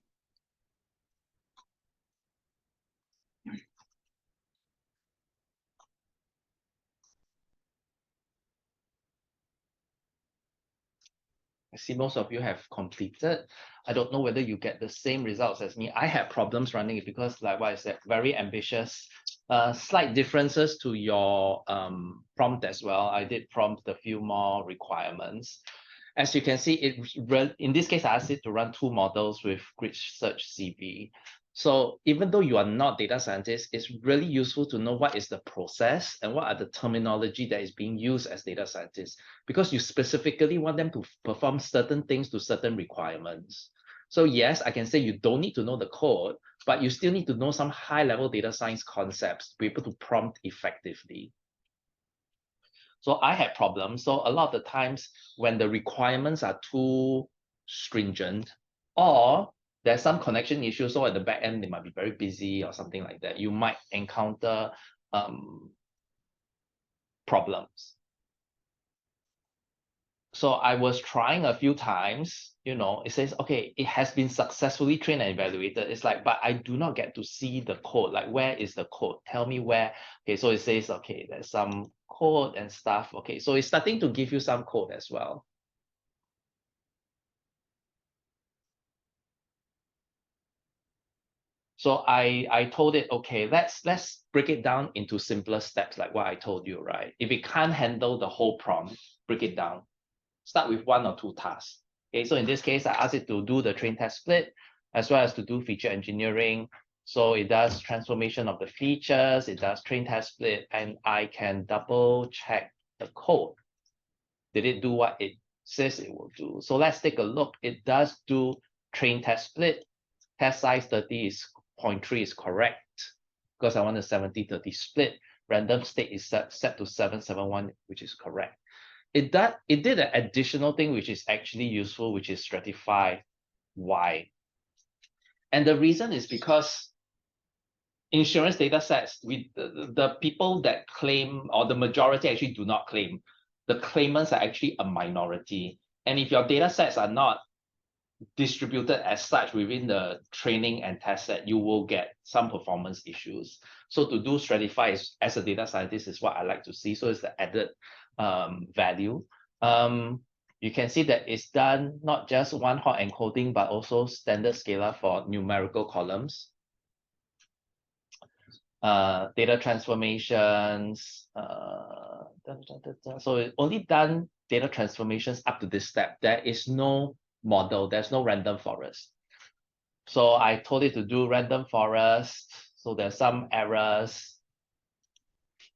I see most of you have completed. I don't know whether you get the same results as me. I had problems running it because, like what I said, very ambitious. Slight differences to your prompt as well. I did prompt a few more requirements. As you can see, in this case, I asked it to run 2 models with grid search CV. So even though you are not data scientists, it's really useful to know what is the process and what are the terminology that is being used as data scientists, because you specifically want them to perform certain things to certain requirements. So yes, I can say you don't need to know the code, but you still need to know some high-level data science concepts to be able to prompt effectively. So I had problems. So a lot of the times when the requirements are too stringent, or there's some connection issues, so at the back end, they might be very busy or something like that, you might encounter problems. So I was trying a few times, it says, okay, it has been successfully trained and evaluated. It's like, but I do not get to see the code. Like, where is the code? Tell me where. Okay, so it says, okay, there's some code and stuff. Okay, so it's starting to give you some code as well. So I told it, okay, let's break it down into simpler steps, like what I told you, right? If it can't handle the whole prompt, break it down. Start with 1 or 2 tasks. Okay, so in this case, I asked it to do the train test split, as well as to do feature engineering, So it does transformation of the features, it does train test split, and I can double check the code. Did it do what it says it will do? So let's take a look. It does do train test split. Test size 30.3 is correct because I want a 70-30 split. Random state is set to 771, which is correct. It did an additional thing which is actually useful, which is stratify Y. And the reason is because insurance data sets, the people that claim, or the majority actually do not claim. The claimants are actually a minority. And if your data sets are not distributed as such within the training and test set, you will get some performance issues. So to do stratify as a data scientist is what I like to see. So it's the added value. You can see that it's done not just one hot encoding, but also standard scalar for numerical columns. Data transformations. So it only done data transformations up to this step. There is no model, there's no random forest. So I told it to do random forest. So there's some errors.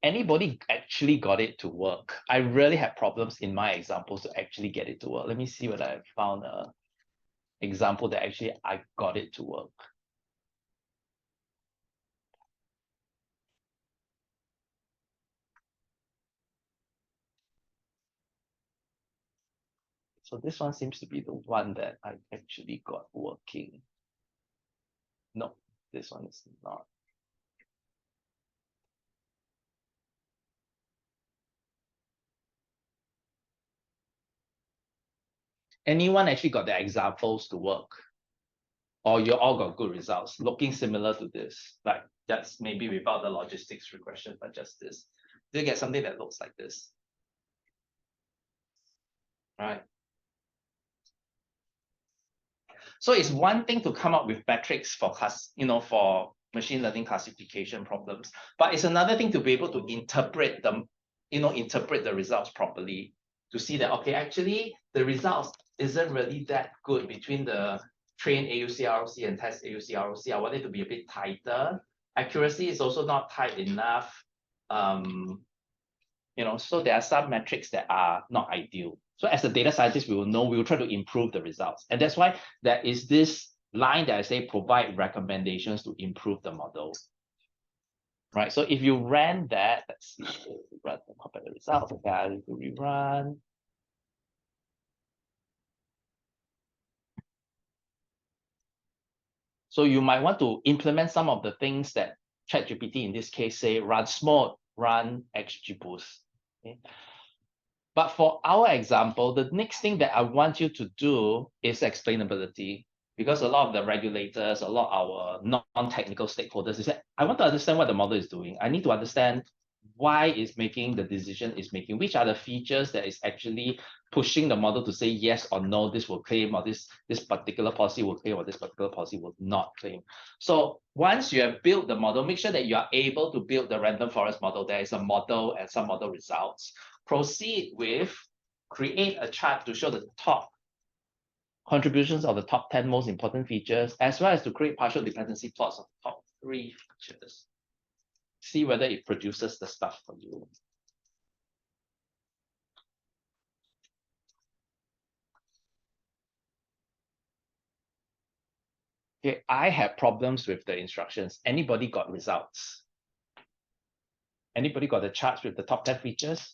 Anybody actually got it to work? I really had problems in my examples to actually get it to work. Let me see whether I found an example that actually I got it to work. So this one seems to be the one that I actually got working. No, this one is not. Anyone actually got the examples to work? Or you all got good results looking similar to this? Like that's maybe without the logistics regression, but just this. Do you get something that looks like this? Right. So it's one thing to come up with metrics for for machine learning classification problems, but it's another thing to be able to interpret them, interpret the results properly, to see that, okay, actually the results isn't really that good between the train AUC-ROC and test AUC-ROC. I want it to be a bit tighter. Accuracy is also not tight enough. So there are some metrics that are not ideal. So as a data scientist, we will try to improve the results. And that's why there is this line that I say provide recommendations to improve the model. Right. So if you ran that, let's see, run and compare the results. Okay, I need to rerun. So you might want to implement some of the things that ChatGPT in this case say run small, run XGBoost. Okay. But for our example, the next thing that I want you to do is explainability, because a lot of the regulators, a lot of our non-technical stakeholders, is that I want to understand what the model is doing. I need to understand why it's making the decision it's making, which are the features that is actually pushing the model to say yes or no, this will claim, or this particular policy will claim, or this particular policy will not claim. So once you have built the model, make sure that you are able to build the random forest model. There is a model and some model results. Proceed with create a chart to show the top contributions of the top 10 most important features, as well as to create partial dependency plots of the top 3 features. See whether it produces the stuff for you. Okay, I have problems with the instructions. Anybody got results? Anybody got the charts with the top 10 features?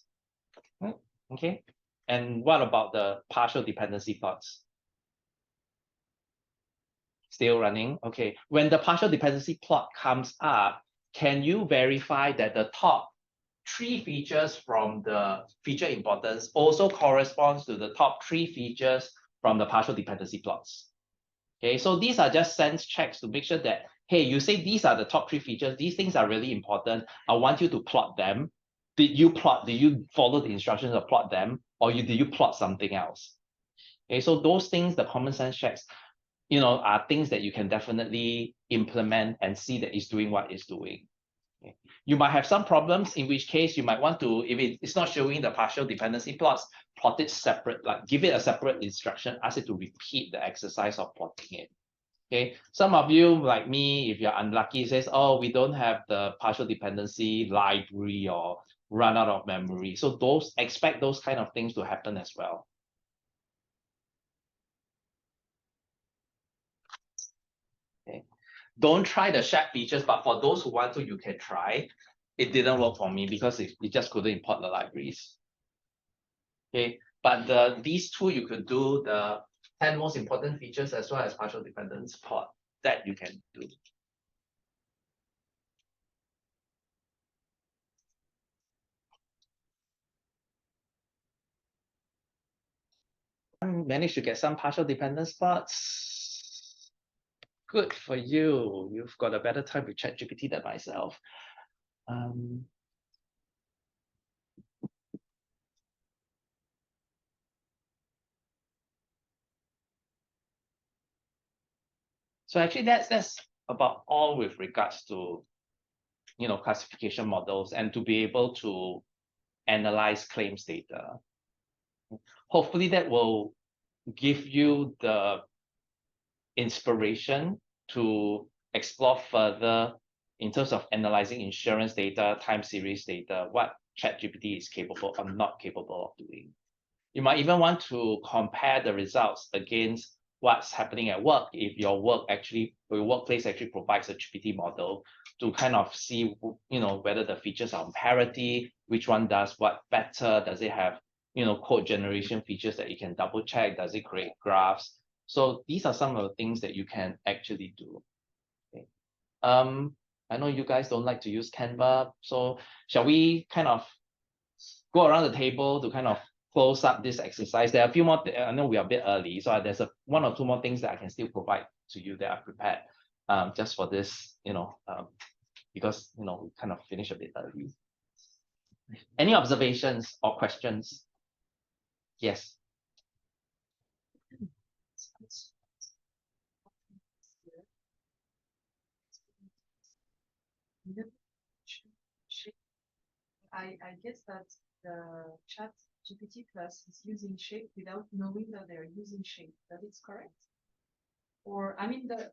Okay. And what about the partial dependency plots? Still running. Okay. When the partial dependency plot comes up, can you verify that the top 3 features from the feature importance also corresponds to the top 3 features from the partial dependency plots? Okay, so these are just sense checks to make sure that, hey, you say these are the top 3 features, these things are really important, I want you to plot them. Did you follow the instructions or plot them, or did you plot something else? Okay, so those things, the common sense checks, are things that you can definitely implement and see that it's doing what it's doing. Okay. You might have some problems, in which case you might want to, if it's not showing the partial dependency plots, plot it separate, like give it a separate instruction, ask it to repeat the exercise of plotting it. Okay, some of you, like me, if you're unlucky, says, oh, we don't have the partial dependency library or run out of memory. So expect those kind of things to happen as well. Okay, don't try the shared features, but for those who want to, you can try. It didn't work for me because it just couldn't import the libraries. Okay, but these two you could do the 10 most important features as well as partial dependence support that you can do. Managed to get some partial dependence spots. Good for you. You've got a better time with ChatGPT than myself. So actually that's about all with regards to classification models and to be able to analyze claims data. Hopefully that will give you the inspiration to explore further in terms of analyzing insurance data, time series data, what ChatGPT is capable or not capable of doing. You might even want to compare the results against what's happening at work. If your workplace actually provides a GPT model to kind of see, whether the features are on parity, which one does what better, does it have, code generation features that you can double check, does it create graphs? So these are some of the things that you can actually do. Okay. I know you guys don't like to use Canva, so shall we kind of go around the table to kind of close up this exercise? There are a few more, I know we are a bit early, so there's one or two more things that I can still provide to you that are prepared just for this, because, we kind of finished a bit early. Any observations or questions? Yes. I guess that the ChatGPT Plus is using shape without knowing that they're using shape. That is correct? Or I mean the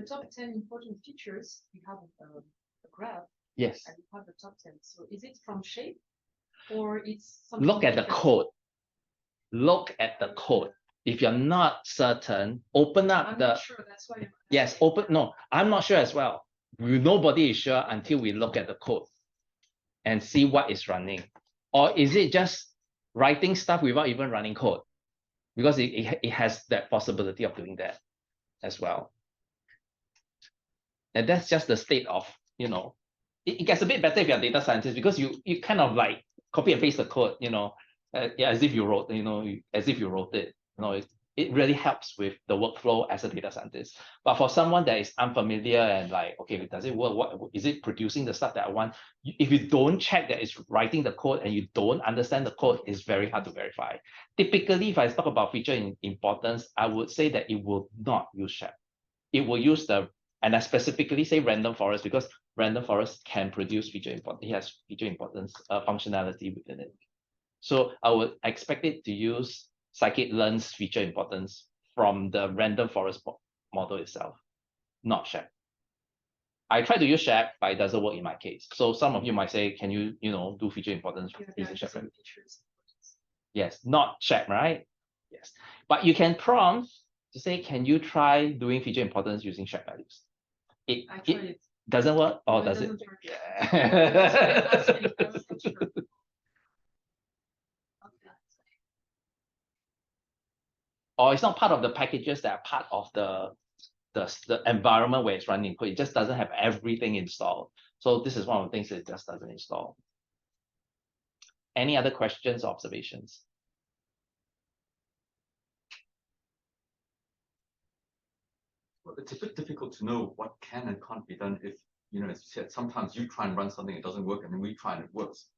top 10 important features, we have a graph. Yes. And we have the top 10. So is it from shape or it's something Look at the different? code. Look at the code. If you're not certain, open up I'm the. not sure. That's why. Yes, no, I'm not sure as well. Nobody is sure until we look at the code and see what is running. Or is it just writing stuff without even running code? Because it has that possibility of doing that as well. And that's just the state of, it gets a bit better if you're a data scientist because you kind of like copy and paste the code, as if you wrote, as if you wrote it. It really helps with the workflow as a data scientist. But for someone that is unfamiliar and like, okay, does it work? What is it producing the stuff that I want? If you don't check that it's writing the code and you don't understand the code, it's very hard to verify. Typically, if I talk about feature importance, I would say that it will not use shape. It will use and I specifically say random forest because random forest can produce feature importance. It has feature importance functionality within it. So I would expect it to use scikit-learn's feature importance from the random forest model itself, not shape. I try to use shape, but it doesn't work in my case. So some of you might say, can you, do feature importance using shape? Yes, not shape, right? Yes, but you can prompt to say, can you try doing feature importance using shape values? It doesn't work, or does it? Or it's not part of the packages that are part of the environment where it's running. It just doesn't have everything installed. So this is one of the things that it just doesn't install. Any other questions or observations? Well, it's a bit difficult to know what can and can't be done if, as you said, sometimes you try and run something, it doesn't work, and then we try and it works.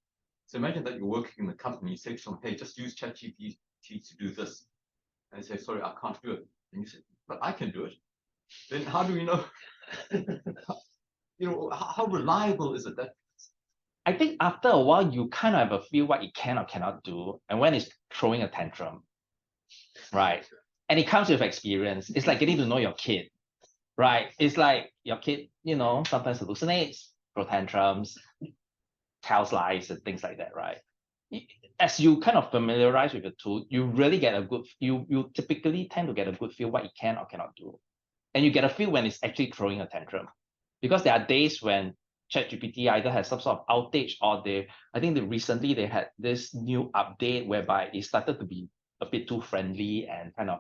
So imagine that you're working in the company, you say to someone, hey, just use ChatGPT to do this. And they say, sorry, I can't do it. And you say, but I can do it. Then how do we know? How reliable is it that? I think after a while, you kind of have a feel what it can or cannot do, and when it's throwing a tantrum, right? And it comes with experience. It's like getting to know your kid, right? It's like your kid, you know, sometimes hallucinates, throw tantrums, tells lies and things like that, right? As you kind of familiarize with the tool, you really get a good, you typically tend to get a good feel what it can or cannot do. And you get a feel when it's actually throwing a tantrum. Because there are days when ChatGPT either has some sort of outage or I think recently they had this new update whereby it started to be a bit too friendly and kind of,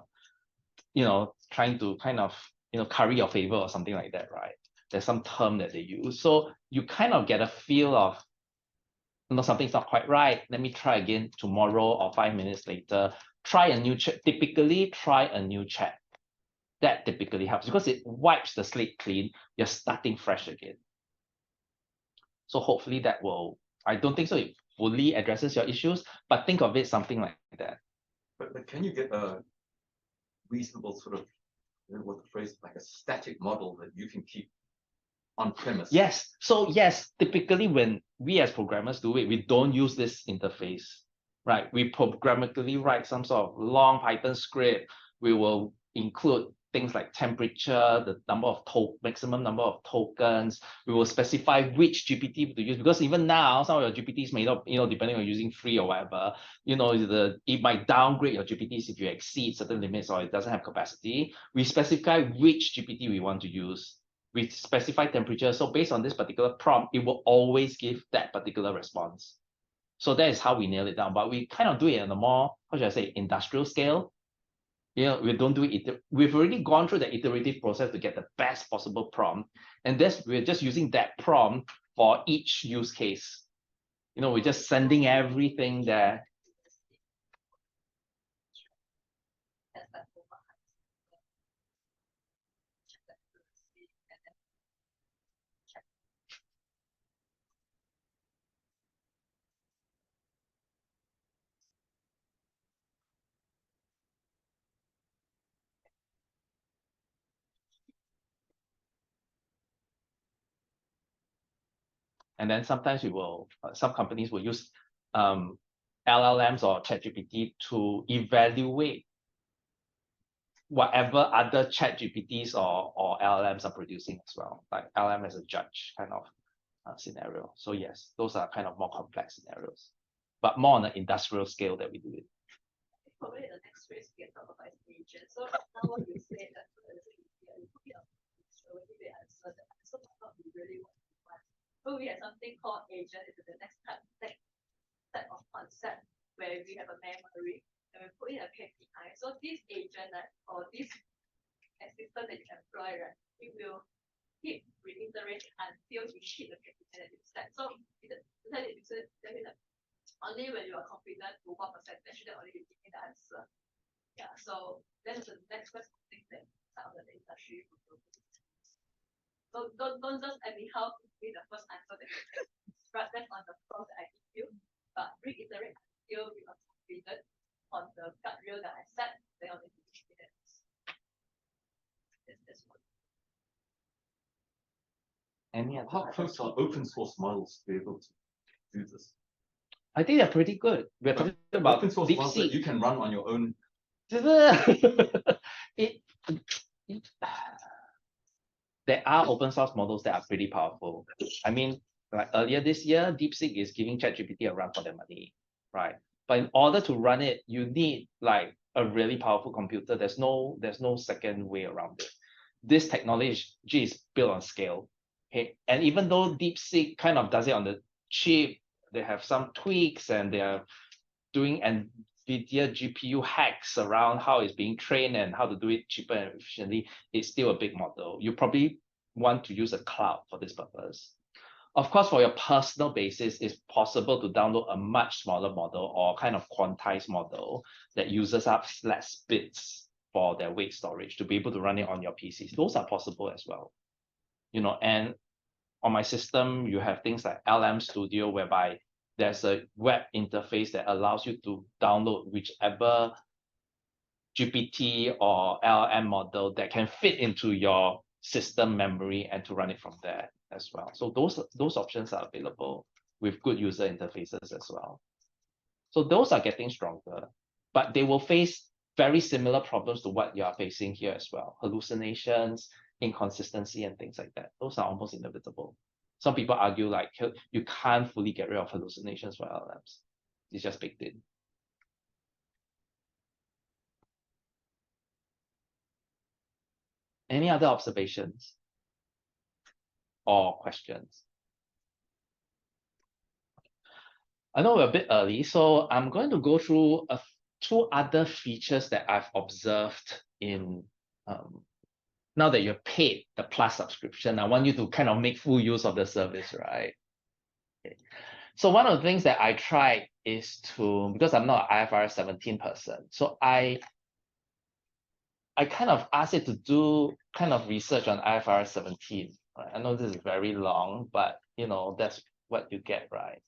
you know, trying to kind of, you know, curry your favor or something like that, right? There's some term that they use. So you kind of get a feel of, you know, something's not quite right. Let me try again tomorrow or 5 minutes later. Try a new chat. Typically, try a new chat. That typically helps because it wipes the slate clean. You're starting fresh again. So hopefully that will, I don't think so it fully addresses your issues, but think of it something like that. But can you get a reasonable sort of, you know, what the phrase, like a static model that you can keep on premise? Yes. So yes, typically when we as programmers do it, we don't use this interface, right? We programmatically write some sort of long Python script. We will include things like temperature, the number of maximum number of tokens. We will specify which GPT to use because even now, some of your GPTs may not, you know, depending on using free or whatever, you know, it might downgrade your GPTs if you exceed certain limits or it doesn't have capacity. We specify which GPT we want to use. We specify temperature. So based on this particular prompt, it will always give that particular response. So that is how we nail it down. But we kind of do it on a more, how should I say, industrial scale. You know, we don't do it. We've already gone through the iterative process to get the best possible prompt. And we're just using that prompt for each use case. You know, we're just sending everything there. And then sometimes some companies will use LLMs or ChatGPT to evaluate whatever other ChatGPTs or LLMs are producing as well, like LLM as a judge kind of scenario. So yes, those are kind of more complex scenarios, but more on an industrial scale that we do it. Probably the next phase we can talk about is agent. So now what you say that the answer might not be really what you want. So we have something called agent. It's the next type of concept where we have a memory and we put in a KPI. So this agent or this assistant that you employ, right, it will keep reiterating until you hit the KPI that you set. So only when you are confident to what percentage that only you give me the answer. Yeah, so that's the next question thing that some of the industry will do. So don't just anyhow give me the first answer that you get. Write that on the prompt that I give you, but reiterate until you are confident on the gut real that I set, then only you give me that answer. That's one. How close are open source models to be able to do this? I think they're pretty good. We're talking about open source models that you can run on your own. There are open source models that are pretty powerful. I mean, like earlier this year, DeepSeek is giving ChatGPT a run for their money, right? But in order to run it, you need like a really powerful computer. There's no second way around it. This technology is built on scale. Okay, and even though DeepSeek kind of does it on the chip, they have some tweaks and they are doing NVIDIA GPU hacks around how it's being trained and how to do it cheaper and efficiently. It's still a big model. You probably want to use a cloud for this purpose. Of course, for your personal basis, it's possible to download a much smaller model or kind of quantized model that uses up less bits for their weight storage to be able to run it on your PCs. Those are possible as well. You know, and on my system, you have things like LM Studio, whereby there's a web interface that allows you to download whichever GPT or LLM model that can fit into your system memory and to run it from there as well. So those options are available with good user interfaces as well. So those are getting stronger, but they will face very similar problems to what you are facing here as well. Hallucinations, inconsistency, and things like that. Those are almost inevitable. Some people argue like you can't fully get rid of hallucinations for LLMs. It's just baked in. Any other observations or questions? I know we're a bit early, so I'm going to go through two other features that I've observed in now that you're paid the Plus subscription. I want you to kind of make full use of the service, right? Okay. So one of the things that I tried is to, because I'm not an IFRS 17 person, so I kind of asked it to do kind of research on IFRS 17. Right? I know this is very long, but you know, that's what you get, right?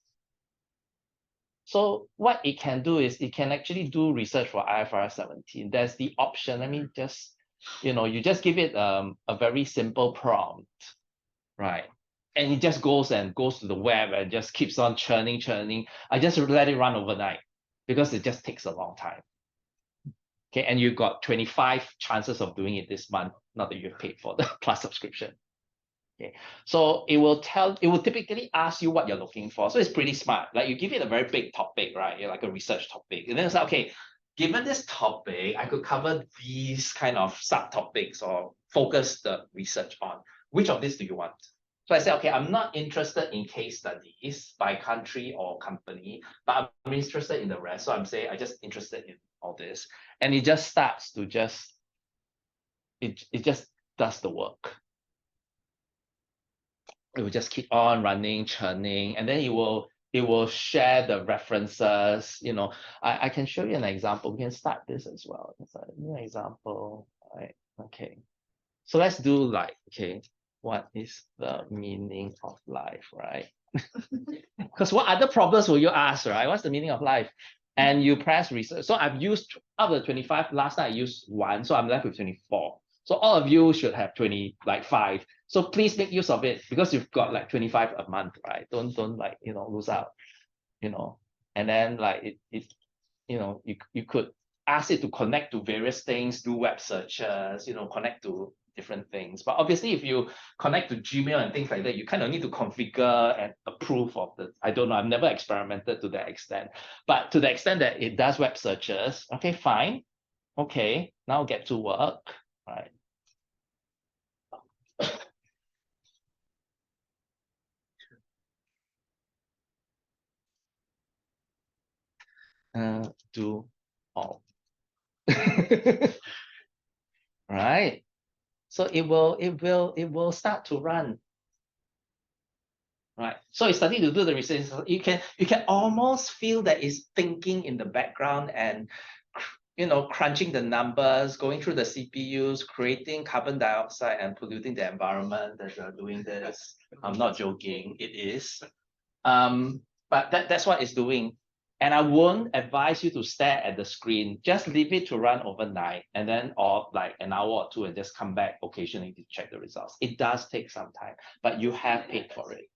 So what it can do is it can actually do research for IFRS 17. There's the option. Let me just, you just give it a very simple prompt, right? And it just goes to the web and just keeps on churning. I just let it run overnight because it just takes a long time. Okay, and you've got 25 chances of doing it this month, not that you've paid for the Plus subscription. Okay, so it will typically ask you what you're looking for. So it's pretty smart. Like you give it a very big topic, right? You're like a research topic. And then it's like, okay, given this topic, I could cover these kind of subtopics or focus the research on. Which of these do you want? So I say, okay, I'm not interested in case studies by country or company, but I'm interested in the rest. So I'm saying I'm just interested in all this. And it just starts to it just does the work. It will just keep on running, churning, and then it will share the references. I can show you an example. We can start this as well. It's a new example, right? Okay. So let's do like, okay, what is the meaning of life, right? Because what other problems will you ask, right? What's the meaning of life? And you press research. So I've used out of the 25, last night I used 1, so I'm left with 24. So all of you should have 5. So please make use of it because you've got like 25 a month, right? Don't like, lose out, and then like you could ask it to connect to various things, do web searches, connect to different things. But obviously if you connect to Gmail and things like that, you kind of need to configure and approve of the, I don't know, I've never experimented to that extent, but to the extent that it does web searches, okay, fine. Okay, now get to work, right? Do all. Right? So it will start to run. Right. So it's starting to do the research. You can almost feel that it's thinking in the background and crunching the numbers, going through the CPUs, creating carbon dioxide and polluting the environment as you're doing this. I'm not joking, it is. But that's what it's doing. And I won't advise you to stare at the screen. Just leave it to run overnight and then or like an hour or two and just come back occasionally to check the results. It does take some time, but you have paid for it.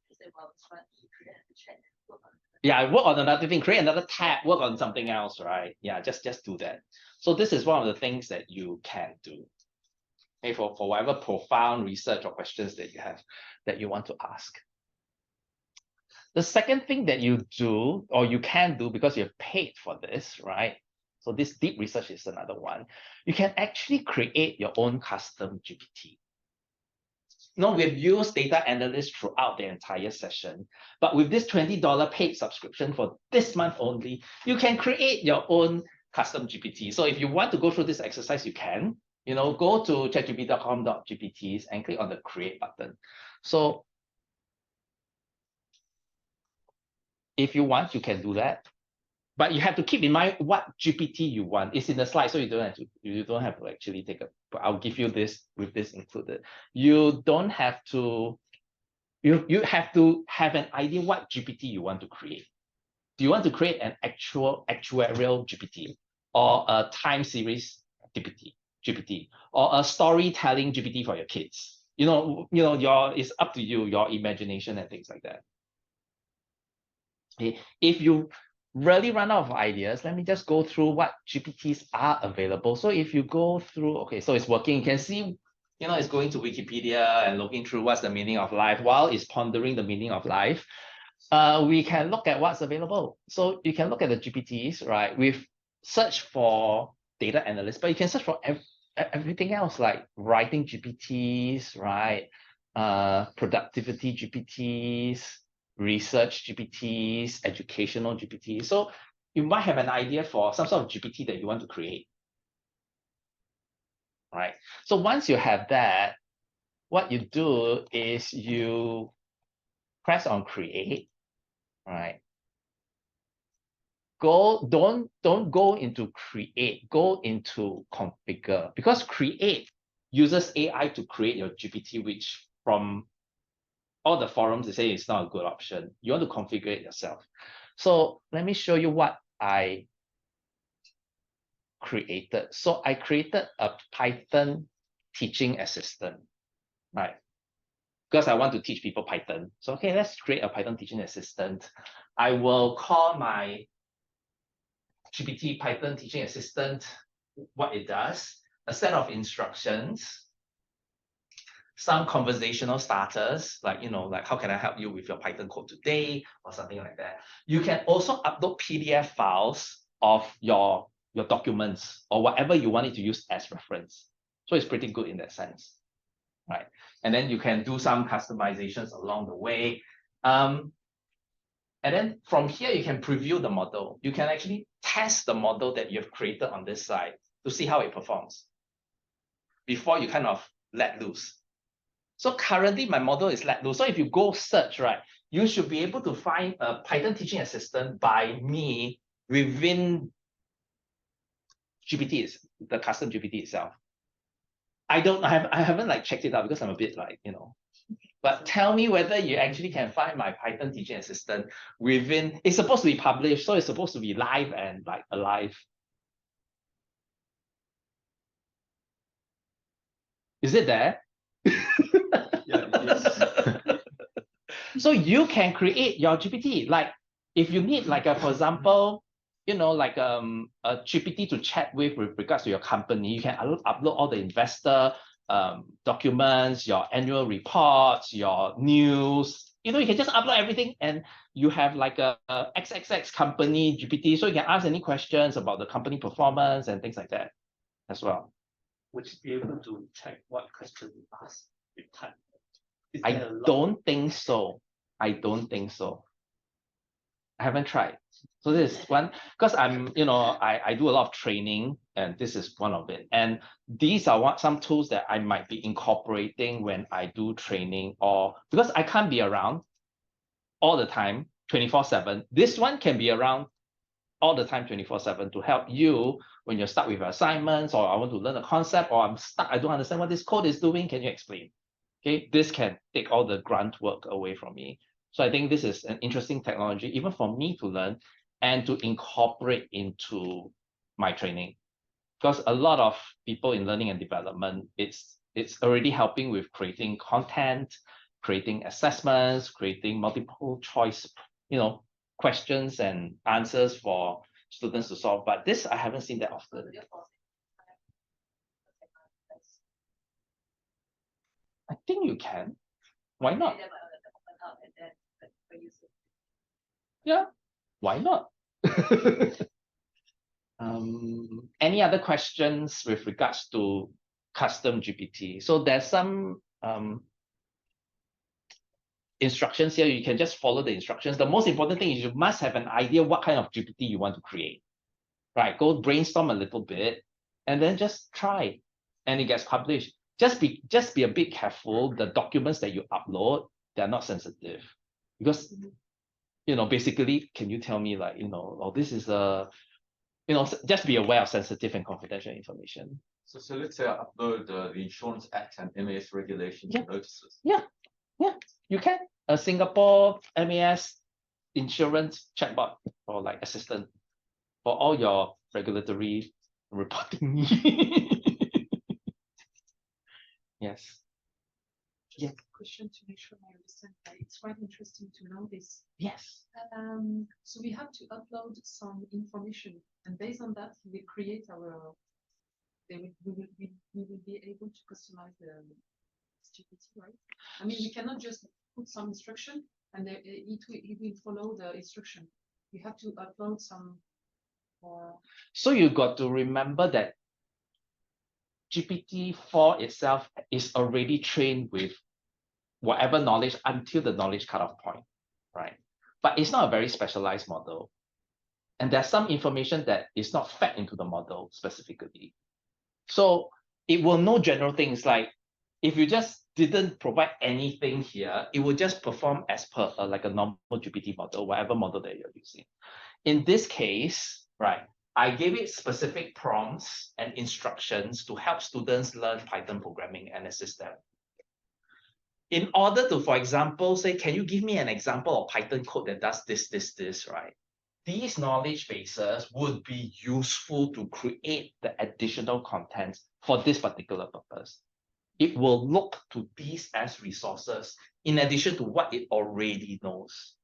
Yeah, work on another thing, create another tab, work on something else, right? Yeah, just do that. So this is one of the things that you can do. Okay, for whatever profound research or questions that you have that you want to ask. The second thing that you do, or you can do because you've paid for this, right? So this deep research is another one. You can actually create your own custom GPT. We've used data analysts throughout the entire session, but with this $20 paid subscription for this month only, you can create your own custom GPT. So if you want to go through this exercise, you can, go to chatgpt.com.gpts and click on the create button. So if you want, you can do that. But you have to keep in mind what GPT you want. It's in the slide, so you don't have to actually take but I'll give you this with this included. You don't have to, you have to have an idea what GPT you want to create. Do you want to create an actuarial GPT or a time series GPT or a storytelling GPT for your kids? It's up to you, your imagination and things like that. If you really run out of ideas, let me just go through what GPTs are available. So if you go through, okay, so it's working, you can see, it's going to Wikipedia and looking through what's the meaning of life while it's pondering the meaning of life. We can look at what's available. So you can look at the GPTs, right? We've searched for data analysts, but you can search for everything else like writing GPTs, right? Productivity GPTs, research GPTs, educational GPTs. So you might have an idea for some sort of GPT that you want to create, right? So once you have that, what you do is you press on create, right? Don't go into create, go into configure, because create uses AI to create your GPT, which from all the forums they say it's not a good option. You want to configure it yourself. So let me show you what I created. So I created a Python teaching assistant, right? Because I want to teach people Python. So okay, let's create a Python teaching assistant. I will call my GPT Python teaching assistant what it does, a set of instructions, some conversational starters, like, like how can I help you with your Python code today or something like that. You can also upload PDF files of your documents or whatever you want it to use as reference. So it's pretty good in that sense, right? And then you can do some customizations along the way. And then from here, you can preview the model. You can actually test the model that you've created on this side to see how it performs before you kind of let loose. So currently my model is let loose. So if you go search, right, you should be able to find a Python teaching assistant by me within GPT, the custom GPT itself. I haven't like checked it out because I'm a bit like, but tell me whether you actually can find my Python teaching assistant within, it's supposed to be published, so it's supposed to be live and like alive. Is it there? Yeah, it is. So you can create your GPT. Like if you need like for example, like a GPT to chat with regards to your company, you can upload all the investor documents, your annual reports, your news. You can just upload everything and you have like a XXX company GPT. So you can ask any questions about the company performance and things like that as well. Would you be able to check what question you ask with time? I don't think so. I don't think so. I haven't tried. So this is one, because I'm, I do a lot of training and this is one of it. And these are some tools that I might be incorporating when I do training, or because I can't be around all the time, 24/7. This one can be around all the time, 24/7 to help you when you're stuck with your assignments, or I want to learn a concept, or I'm stuck, I don't understand what this code is doing. Can you explain? Okay, this can take all the grunt work away from me. So I think this is an interesting technology, even for me to learn and to incorporate into my training. Because a lot of people in learning and development, it's already helping with creating content, creating assessments, creating multiple choice, questions and answers for students to solve. But this, I haven't seen that often. I think you can. Why not? Yeah, why not? Any other questions with regards to custom GPT? So there's some instructions here. You can just follow the instructions. The most important thing is you must have an idea what kind of GPT you want to create, right? Go brainstorm a little bit and then just try, and it gets published. Just be a bit careful. The documents that you upload, they're not sensitive, because basically, can you tell me like, oh, this is just be aware of sensitive and confidential information. So let's say I upload the Insurance Act and MAS regulations and notices. Yeah, you can. A Singapore MAS insurance chatbot or like assistant for all your regulatory reporting. Yes. Yeah. Question to make sure I understand. It's quite interesting to know this. Yes. So we have to upload some information, and based on that, we will create our. We will be able to customize the GPT, right? I mean, we cannot just put some instruction and it will follow the instruction. We have to upload some. So you got to remember that GPT-4 itself is already trained with whatever knowledge until the knowledge cutoff point, right? But it's not a very specialized model. And there's some information that is not fed into the model specifically. So it will know general things like if you just didn't provide anything here, it will just perform as per like a normal GPT model, whatever model that you're using. In this case, right, I gave it specific prompts and instructions to help students learn Python programming and assist them. In order to, for example, say, can you give me an example of Python code that does this, right? These knowledge bases would be useful to create the additional content for this particular purpose. It will look to these as resources in addition to what it already knows.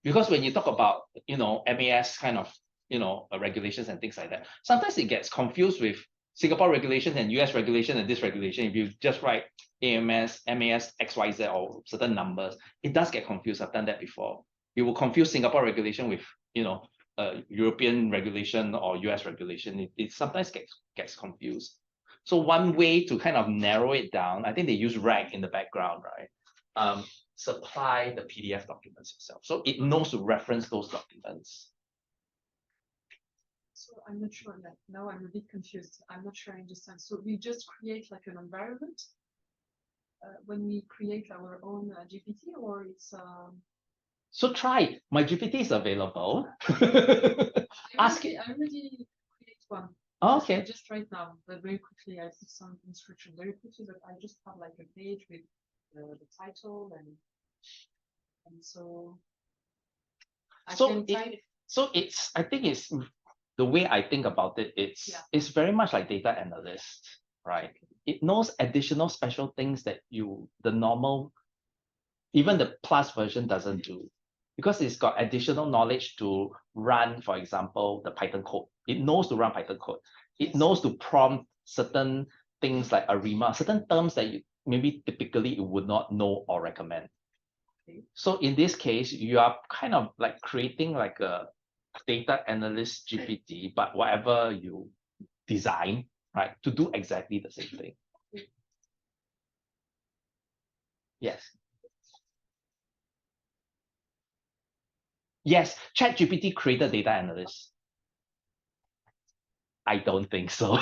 Because when you talk about, MAS kind of, regulations and things like that, sometimes it gets confused with Singapore regulation and US regulation and this regulation. If you just write AMS, MAS, XYZ or certain numbers, it does get confused. I've done that before. You will confuse Singapore regulation with, European regulation or US regulation. It sometimes gets confused. So one way to kind of narrow it down, I think they use RAG in the background, right? Supply the PDF documents itself. So it knows to reference those documents. So I'm not sure that now I'm a bit confused. I'm not sure I understand. So we just create like an environment when we create our own GPT, or it's So try. My GPT is available. Ask it. I already create one. Okay. Just right now, but very quickly I put some instruction very quickly, but I just have like a page with the title and so I can type. So it's, I think it's the way I think about it, it's very much like data analyst, right? It knows additional special things that the normal, even the plus version doesn't do, because it's got additional knowledge to run, for example, the Python code. It knows to run Python code. It knows to prompt certain things like ARIMA, certain terms that maybe typically it would not know or recommend. So in this case, you are kind of like creating like a data analyst GPT, but whatever you design, right, to do exactly the same thing. Yes. Yes, ChatGPT created data analysts. I don't think so.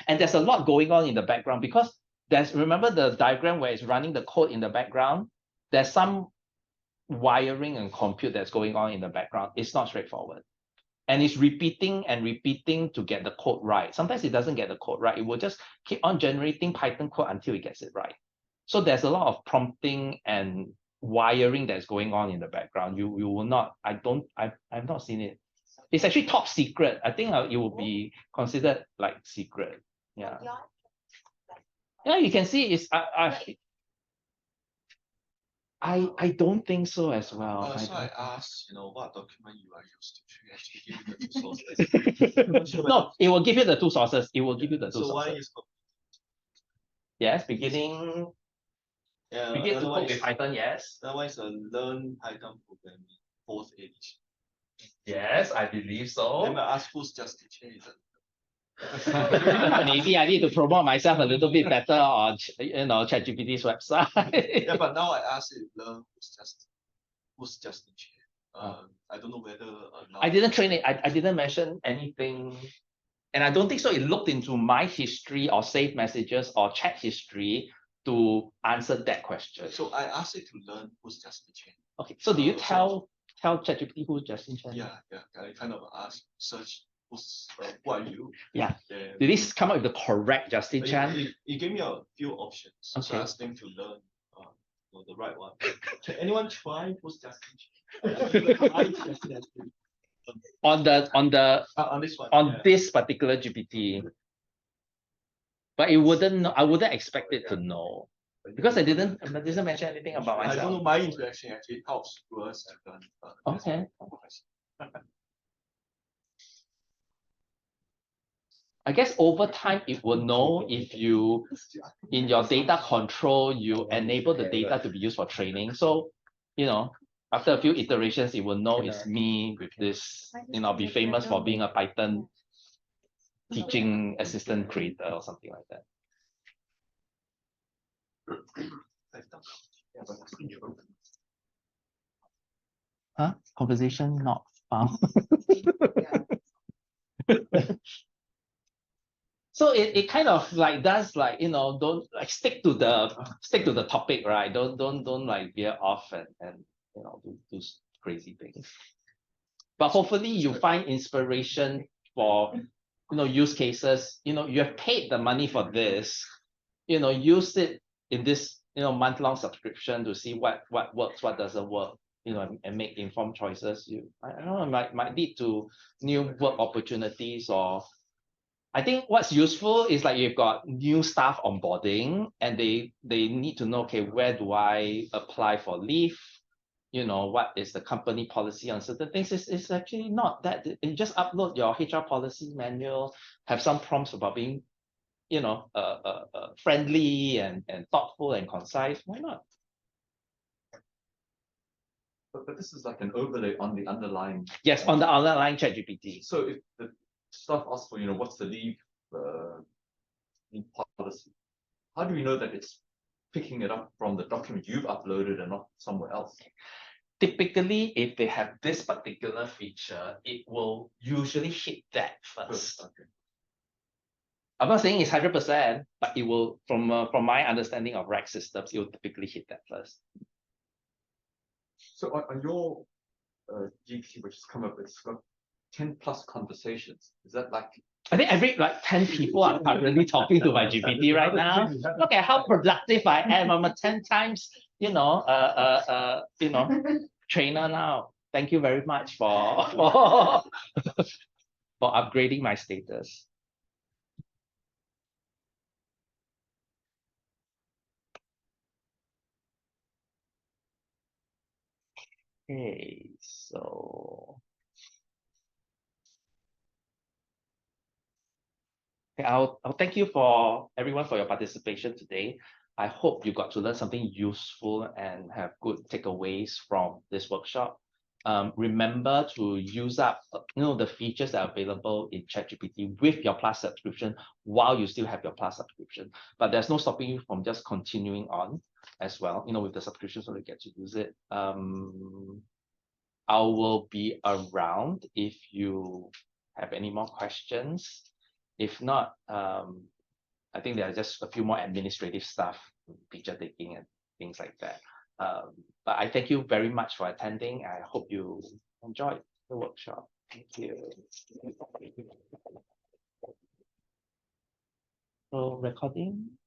And there's a lot going on in the background because remember the diagram where it's running the code in the background? There's some wiring and compute that's going on in the background. It's not straightforward. And it's repeating and repeating to get the code right. Sometimes it doesn't get the code right. It will just keep on generating Python code until it gets it right. So there's a lot of prompting and wiring that's going on in the background. You will not, I've not seen it. It's actually top secret. I think it will be considered like secret. Yeah. Yeah, you can see it's I don't think so as well. So I asked, what document you are used to actually give you the two sources. No, it will give you the two sources. It will give you the two So sources. one is Yes, beginning to code with Python, yes. that one is a learn Python programming, fourth edition. Yes, I believe so. Then I ask who's just teaching it. Maybe I need to promote myself a little bit better on ChatGPT's website. Yeah, but now I ask it learn who's just teaching it. I don't know whether I didn't train it. I didn't mention anything. And I don't think so. It looked into my history or saved messages or chat history to answer that question. So I asked it to learn who's Justin Chen. Okay. So do you tell ChatGPT who's Justin Chen? Yeah. I kind of ask, search who are you? Yeah. Then, did this come up with the correct Justin Chan? It gave me a few options. Okay. So I asked them to learn the right one. Can anyone try who's Justin Chen? On this one. On this this particular GPT. But it wouldn't know, I wouldn't expect it to know. Because I didn't mention anything about I don't know, myself. my interaction actually helps to us to learn. Okay. I guess over time, it will know if you, in your data control, you enable the data to be used for training. So, you know, after a few iterations, it will know it's me with this, you know, be famous for being a Python teaching assistant creator or something like that. Huh? Conversation not found. So it kind of like does like, you know, don't like stick to the topic, right? Don't like veer off and you know do crazy things. But hopefully you find inspiration for, you know, use cases. You know, you have paid the money for this, you know, use it in this, you know, month-long subscription to see what works, what doesn't work, you know, and make informed choices. I don't know, might lead to new work opportunities. Or I think what's useful is like you've got new staff onboarding and they need to know, okay, where do I apply for leave? You know, what is the company policy on certain things? It's actually not that. You just upload your HR policy manual, have some prompts about being, you know, friendly and thoughtful and concise. Why not? But this is like an overlay on the underlying. Yes, on the underlying ChatGPT. So if the staff asks for, you know, what's the leave policy, how do we know that it's picking it up from the document you've uploaded and not somewhere else? Typically, if they have this particular feature, it will usually hit that first. Okay. I'm not saying it's 100%, but it will, from my understanding of rack systems, it will typically hit that first. So on your GPT, which has come up, it's got 10 plus conversations. Is that like? I think every like 10 people are currently talking to my GPT right now. Look at how productive I am. I'm a 10 times, you know, trainer now. Thank you very much for upgrading my status. Okay, so okay, I'll thank you for everyone for your participation today. I hope you got to learn something useful and have good takeaways from this workshop. Remember to use up, you know, the features that are available in ChatGPT with your Plus subscription while you still have your Plus subscription. But there's no stopping you from just continuing on as well, you know, with the subscription so you get to use it. I will be around if you have any more questions. If not, I think there are just a few more administrative stuff, picture taking and things like that. But I thank you very much for attending. I hope you enjoyed the workshop. Thank you. So recording.